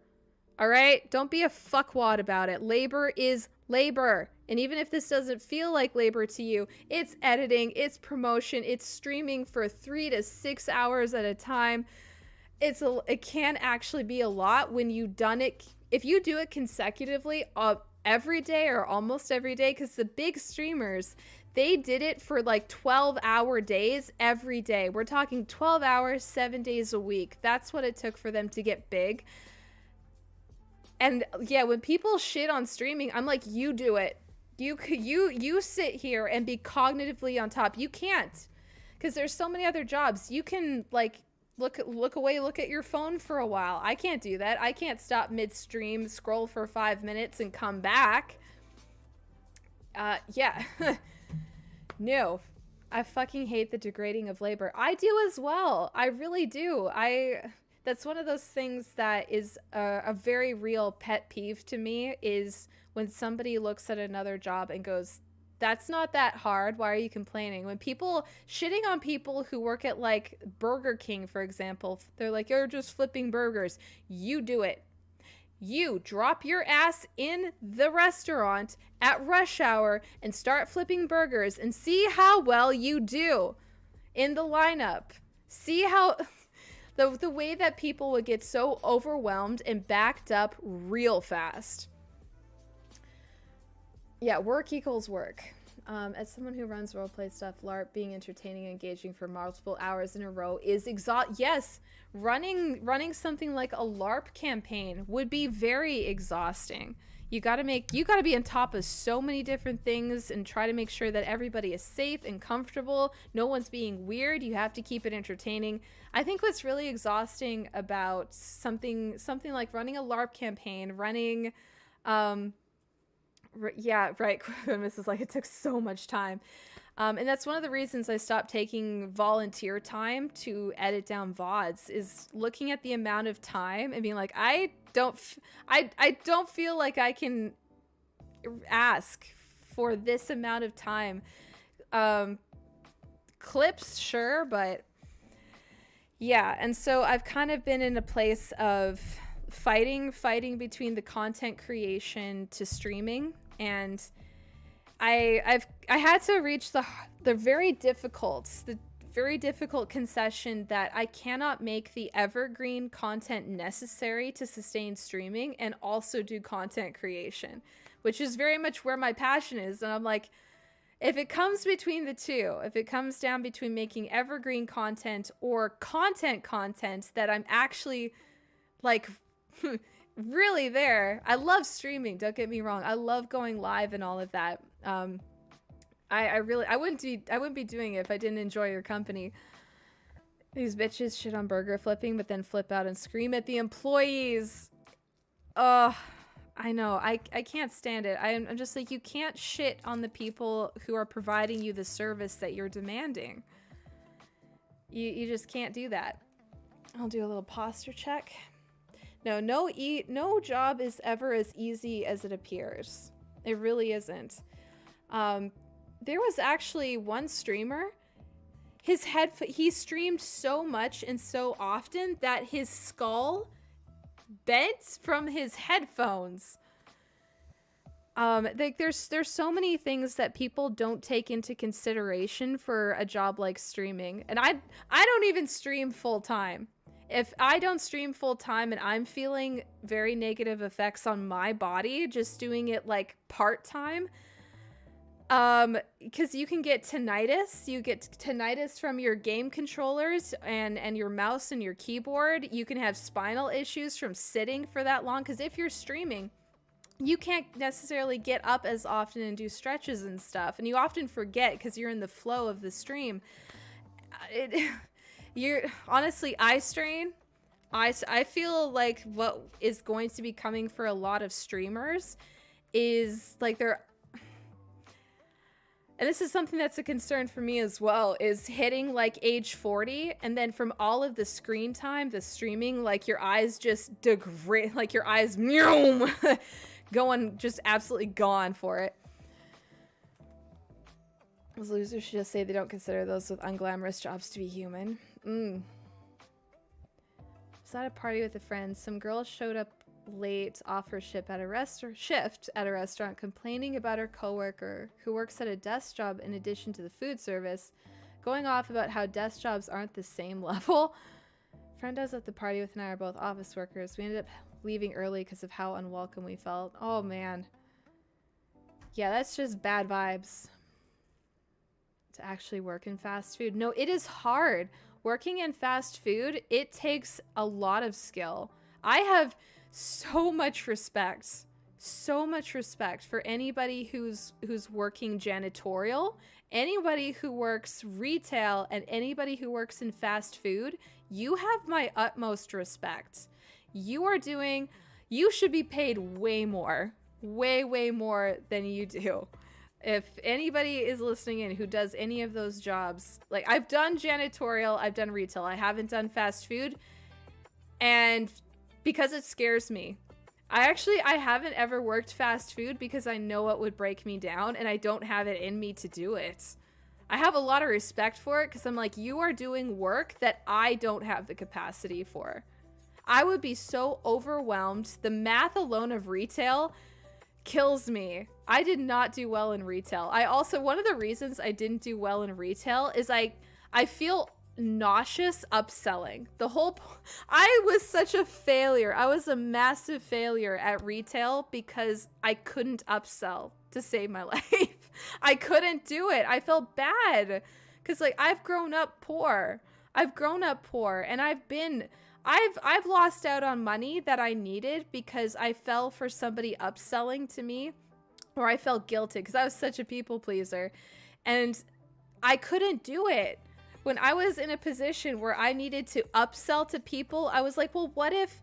All right? Don't be a fuckwad about it. Labor is labor. And even if this doesn't feel like labor to you, it's editing, it's promotion, it's streaming for 3 to 6 hours at a time. It can actually be a lot when you've done it. If you do it consecutively every day or almost every day, because the big streamers, they did it for like 12-hour days every day. We're talking 12 hours, 7 days a week. That's what it took for them to get big. And yeah, when people shit on streaming, I'm like, you do it. You sit here and be cognitively on top. You can't, because there's so many other jobs. You can like look away, look at your phone for a while. I can't do that. I can't stop midstream, scroll for 5 minutes and come back. Yeah. No. I fucking hate the degrading of labor. I do as well. I really do. That's one of those things that is a very real pet peeve to me, is when somebody looks at another job and goes, that's not that hard. Why are you complaining? When people shitting on people who work at like Burger King, for example, they're like, you're just flipping burgers. You do it. You drop your ass in the restaurant at rush hour and start flipping burgers and see how well you do in the lineup. See how the way that people would get so overwhelmed and backed up real fast. Yeah, work equals work. As someone who runs roleplay stuff, LARP being entertaining and engaging for multiple hours in a row is yes, running something like a LARP campaign would be very exhausting. You got to be on top of so many different things and try to make sure that everybody is safe and comfortable. No one's being weird. You have to keep it entertaining. I think what's really exhausting about something like running a LARP campaign, running yeah, right. Mrs. Like, it took so much time. And that's one of the reasons I stopped taking volunteer time to edit down VODs, is looking at the amount of time and being like, I don't feel like I can ask for this amount of time. Clips, sure, but yeah. And so I've kind of been in a place of fighting between the content creation to streaming, and I had to reach the very difficult concession that I cannot make the evergreen content necessary to sustain streaming and also do content creation, which is very much where my passion is. And I'm like, if it comes between the two, if it comes down between making evergreen content or content that I'm actually like really there. I love streaming, don't get me wrong. I love going live and all of that. I wouldn't be doing it if I didn't enjoy your company. These bitches shit on burger flipping, but then flip out and scream at the employees. I know. I can't stand it. I'm just like, you can't shit on the people who are providing you the service that you're demanding. You just can't do that. I'll do a little posture check. No job is ever as easy as it appears. It really isn't. There was actually one streamer, he streamed so much and so often that his skull bent from his headphones. Like there's so many things that people don't take into consideration for a job like streaming. And I don't even stream full time. If I don't stream full time and I'm feeling very negative effects on my body just doing it like part time, because you can get tinnitus. You get tinnitus from your game controllers and your mouse and your keyboard. You can have spinal issues from sitting for that long, because if you're streaming, you can't necessarily get up as often and do stretches and stuff, and you often forget because you're in the flow of the stream. Honestly, eye strain. I feel like what is going to be coming for a lot of streamers is like and this is something that's a concern for me as well, is hitting like age 40, and then from all of the screen time, the streaming, like your eyes just degrade, like your eyes going just absolutely gone for it. Those losers should just say they don't consider those with unglamorous jobs to be human. Was at a party with a friend. Some girl showed up late off her shift at a restaurant, complaining about her coworker who works at a desk job in addition to the food service, going off about how desk jobs aren't the same level. Friend I was at the party with and I are both office workers. We ended up leaving early because of how unwelcome we felt. Oh man. Yeah, that's just bad vibes. To actually work in fast food. No, it is hard. Working in fast food, it takes a lot of skill. I have so much respect for anybody who's working janitorial, anybody who works retail, and anybody who works in fast food. You have my utmost respect. You should be paid way more than you do. If anybody is listening in who does any of those jobs, like I've done janitorial, I've done retail, I haven't done fast food, and because it scares me. I haven't ever worked fast food because I know it would break me down and I don't have it in me to do it. I have a lot of respect for it because I'm like, you are doing work that I don't have the capacity for. I would be so overwhelmed. The math alone of retail kills me. I did not do well in retail. One of the reasons I didn't do well in retail is I feel nauseous upselling. I was such a failure. I was a massive failure at retail because I couldn't upsell to save my life. I couldn't do it. I felt bad because like I've grown up poor. And I've lost out on money that I needed because I fell for somebody upselling to me, or I felt guilty because I was such a people pleaser and I couldn't do it. When I was in a position where I needed to upsell to people, I was like, well, what if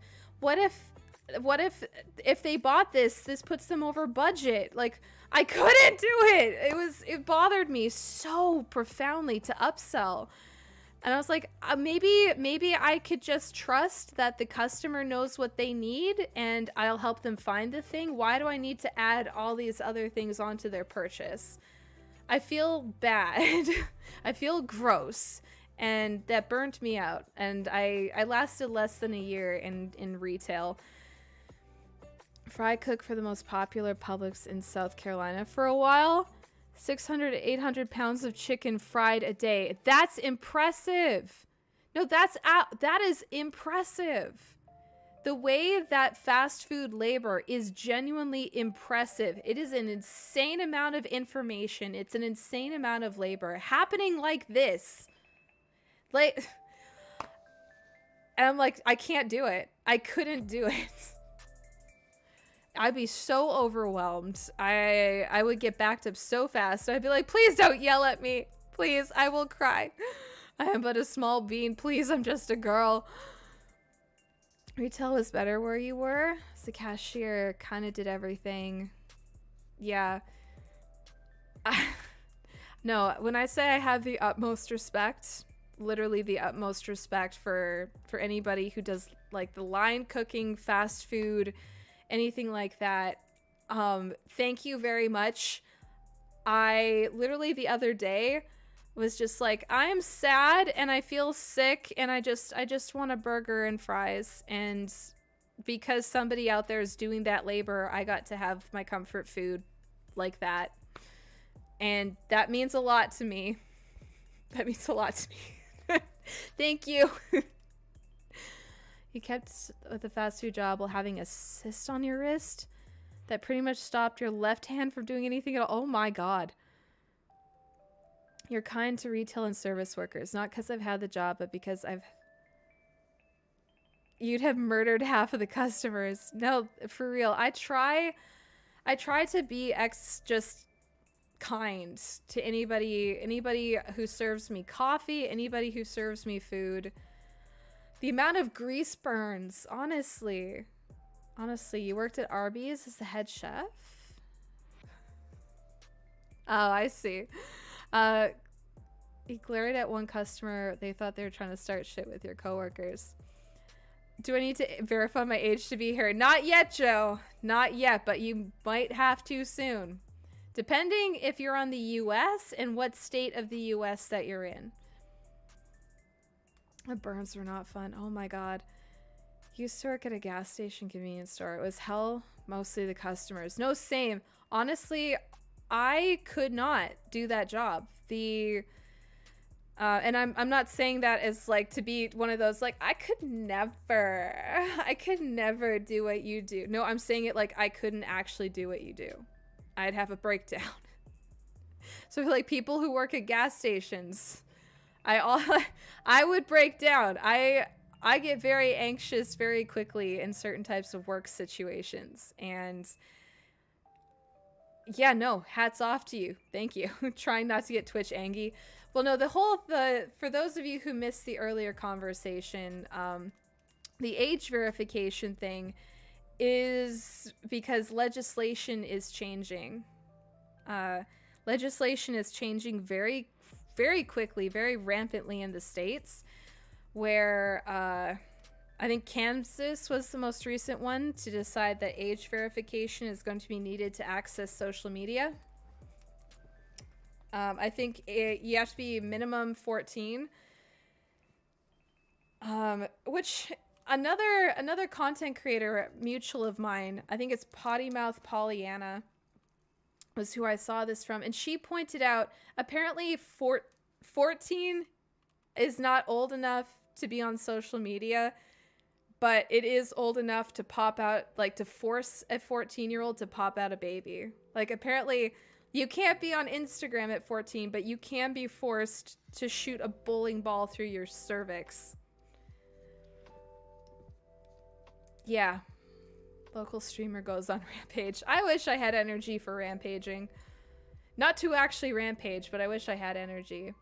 they bought this puts them over budget? Like, I couldn't do it. It bothered me so profoundly to upsell. And I was like, maybe I could just trust that the customer knows what they need and I'll help them find the thing. Why do I need to add all these other things onto their purchase? I feel bad. I feel gross. And that burnt me out. And I lasted less than a year in retail. Fry cook for the most popular Publix in South Carolina for a while. 600 to 800 pounds of chicken fried a day. That's impressive. No, that is impressive. The way that fast food labor is genuinely impressive. It is an insane amount of information. It's an insane amount of labor happening like this. Like, and I'm like, I can't do it. I couldn't do it. I'd be so overwhelmed. I would get backed up so fast. I'd be like, please don't yell at me. Please, I will cry. I am but a small bean. Please, I'm just a girl. Retail was better where you were. As the cashier, kind of did everything. Yeah. No, when I say I have the utmost respect, literally the utmost respect for anybody who does like the line cooking, fast food, anything like that. Thank you very much. I literally the other day was just like, I'm sad and I feel sick and I just want a burger and fries. And because somebody out there is doing that labor, I got to have my comfort food like that. And that means a lot to me. That means a lot to me. Thank you. You kept with a fast food job while having a cyst on your wrist that pretty much stopped your left hand from doing anything at all. Oh my God. You're kind to retail and service workers, not because I've had the job, but because you'd have murdered half of the customers. No, for real. I try to be just kind to anybody who serves me coffee, anybody who serves me food. The amount of grease burns, honestly. Honestly, you worked at Arby's as the head chef? Oh, I see. He glared at one customer. They thought they were trying to start shit with your coworkers. Do I need to verify my age to be here? Not yet, Joe. Not yet, but you might have to soon. Depending if you're on the US and what state of the US that you're in. The burns were not fun. Oh my God. Used to work at a gas station convenience store. It was hell, mostly the customers. No, same. Honestly, I could not do that job. And I'm not saying that as like to be one of those like I could never do what you do. No, I'm saying it like I couldn't actually do what you do. I'd have a breakdown. So like people who work at gas stations, I would break down. I get very anxious very quickly in certain types of work situations, and yeah, no, hats off to you. Thank you. Trying not to get Twitch angry. Well, no, for those of you who missed the earlier conversation, the age verification thing is because legislation is changing. Legislation is changing very, very quickly, very rampantly in the States, where I think Kansas was the most recent one to decide that age verification is going to be needed to access social media. I think you have to be minimum 14. Which another content creator, mutual of mine, I think it's Potty Mouth Pollyanna, was who I saw this from, and she pointed out apparently 14 is not old enough to be on social media, but it is old enough to pop out, like to force a 14-year-old to pop out a baby. Like apparently you can't be on Instagram at 14, but you can be forced to shoot a bowling ball through your cervix. Yeah. Local streamer goes on rampage. I wish I had energy for rampaging. Not to actually rampage, but I wish I had energy.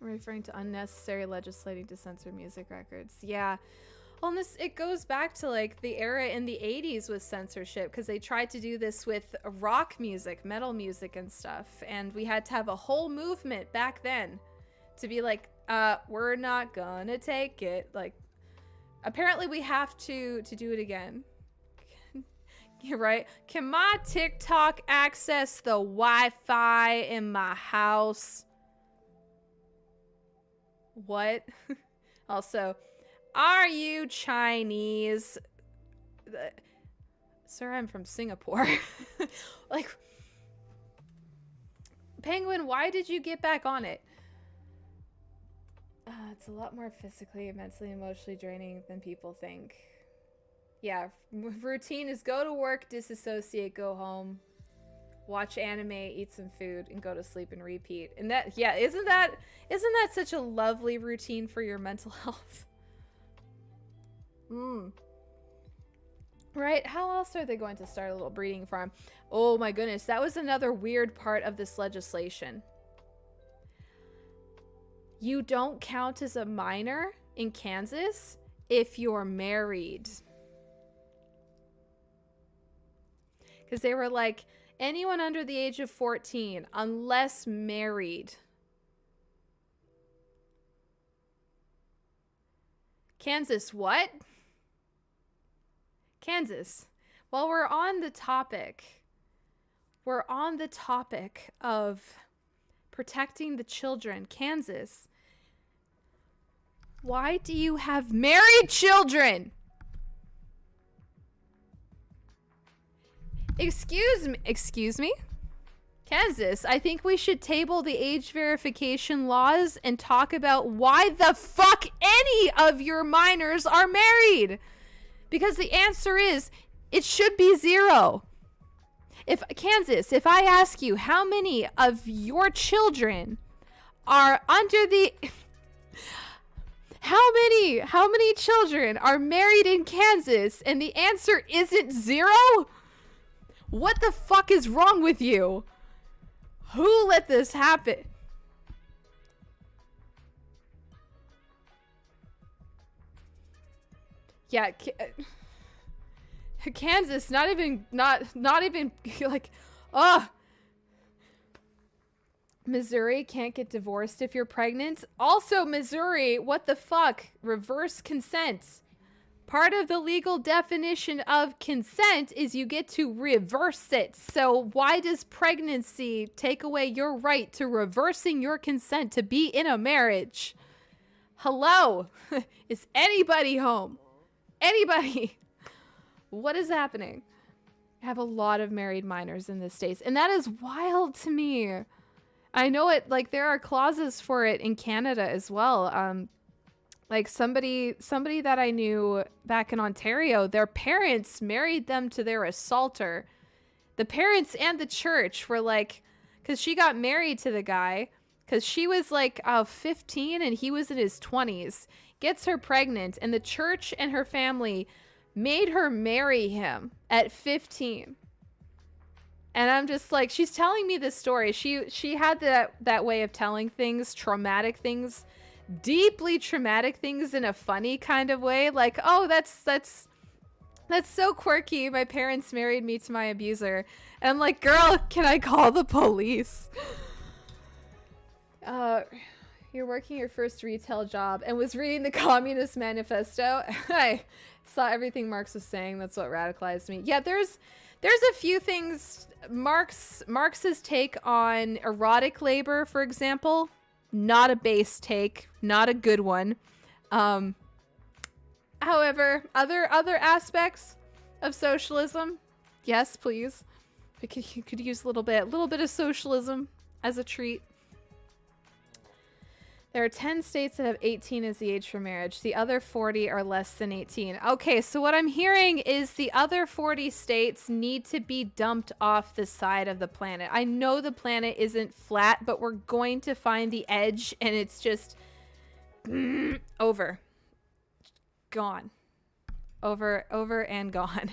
I'm referring to unnecessary legislating to censor music records. Yeah. Well, and this, it goes back to like the era in the 80s with censorship, because they tried to do this with rock music, metal music and stuff. And we had to have a whole movement back then to be like, we're not gonna take it. Like, apparently we have to do it again. You're right. Can my TikTok access the Wi-Fi in my house? What? Also, are you Chinese? Sir, I'm from Singapore. Like, Penguin, why did you get back on it? It's a lot more physically, mentally, emotionally draining than people think. Yeah, routine is go to work, disassociate, go home, watch anime, eat some food, and go to sleep and repeat. And that, yeah, isn't that such a lovely routine for your mental health? Right? How else are they going to start a little breeding farm? Oh my goodness, that was another weird part of this legislation. You don't count as a minor in Kansas if you're married. Because they were like, anyone under the age of 14, unless married. Kansas, what? Kansas. Well, we're on the topic of protecting the children. Kansas. Why do you have married children? Excuse me? Kansas, I think we should table the age verification laws and talk about why the fuck any of your minors are married. Because the answer is, it should be 0. Kansas, if I ask you how many of your children are under the... How many children are married in Kansas? And the answer isn't 0? What the fuck is wrong with you? Who let this happen? Yeah, Kansas, not even like, ugh. Missouri can't get divorced if you're pregnant. Also, Missouri, what the fuck? Reverse consent. Part of the legal definition of consent is you get to reverse it. So why does pregnancy take away your right to reversing your consent to be in a marriage? Hello? Is anybody home? Anybody? What is happening? I have a lot of married minors in the States, and that is wild to me. I know it, like, there are clauses for it in Canada as well. Like somebody that I knew back in Ontario, their parents married them to their assaulter. The parents and the church were like, because she got married to the guy, because she was like 15 and he was in his 20s, gets her pregnant, and the church and her family made her marry him at 15. And I'm just like, she's telling me this story. She had that way of telling things, traumatic things, deeply traumatic things in a funny kind of way. Like, oh, that's so quirky. My parents married me to my abuser. And I'm like, girl, can I call the police? You're working your first retail job and was reading the Communist Manifesto. I saw everything Marx was saying. That's what radicalized me. Yeah, there's a few things. Marx's take on erotic labor, for example, not a base take, not a good one. However, other aspects of socialism, yes, please. You could use a little bit of socialism as a treat. There are 10 states that have 18 as the age for marriage. The other 40 are less than 18. Okay, so what I'm hearing is the other 40 states need to be dumped off the side of the planet. I know the planet isn't flat, but we're going to find the edge, and it's just over. Gone. Over and gone.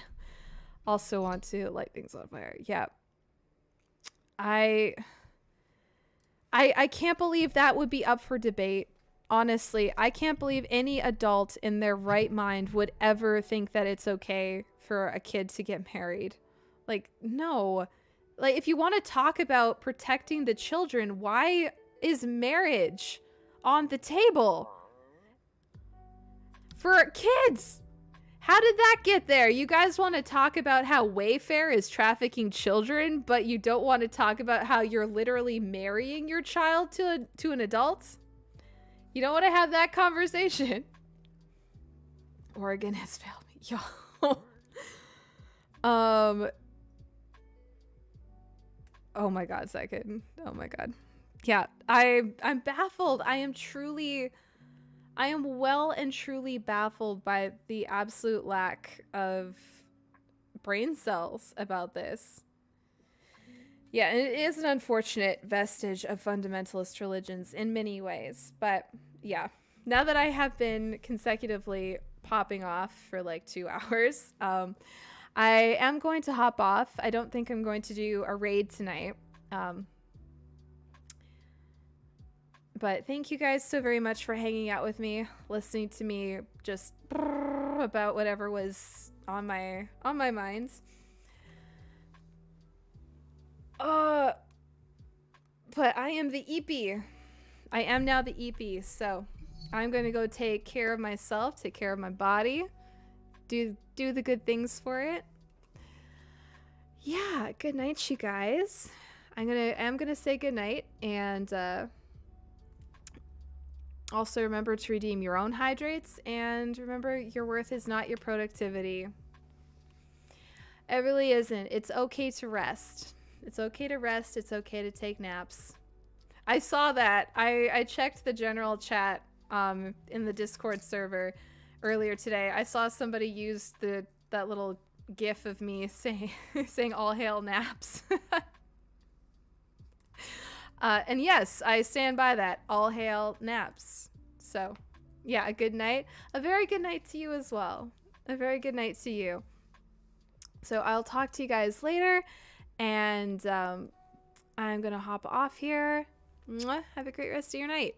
Also want to light things on fire. Yeah. I can't believe that would be up for debate. Honestly, I can't believe any adult in their right mind would ever think that it's okay for a kid to get married. Like, no. Like, if you want to talk about protecting the children, why is marriage on the table? For kids! How did that get there? You guys want to talk about how Wayfair is trafficking children, but you don't want to talk about how you're literally marrying your child to an adult? You don't want to have that conversation. Oregon has failed me. Yo. Oh my god, second. Oh my god. Yeah, I'm baffled. I am well and truly baffled by the absolute lack of brain cells about this. Yeah, and it is an unfortunate vestige of fundamentalist religions in many ways. But yeah, now that I have been consecutively popping off for like 2 hours, I am going to hop off. I don't think I'm going to do a raid tonight. But thank you guys so very much for hanging out with me, listening to me just about whatever was on my mind. But I am the EP. I am now the EP, so I'm going to go take care of myself, take care of my body, do the good things for it. Yeah, good night, you guys. I'm gonna say good night, and also remember to redeem your own hydrates, and remember your worth is not your productivity. It really isn't. It's okay to rest. It's okay to rest. It's okay to take naps. I saw that. I checked the general chat in the Discord server earlier today. I saw somebody use that little gif of me saying all hail naps. And yes, I stand by that. All hail naps. So, yeah, a good night. A very good night to you as well. A very good night to you. So I'll talk to you guys later. And I'm going to hop off here. Mwah. Have a great rest of your night.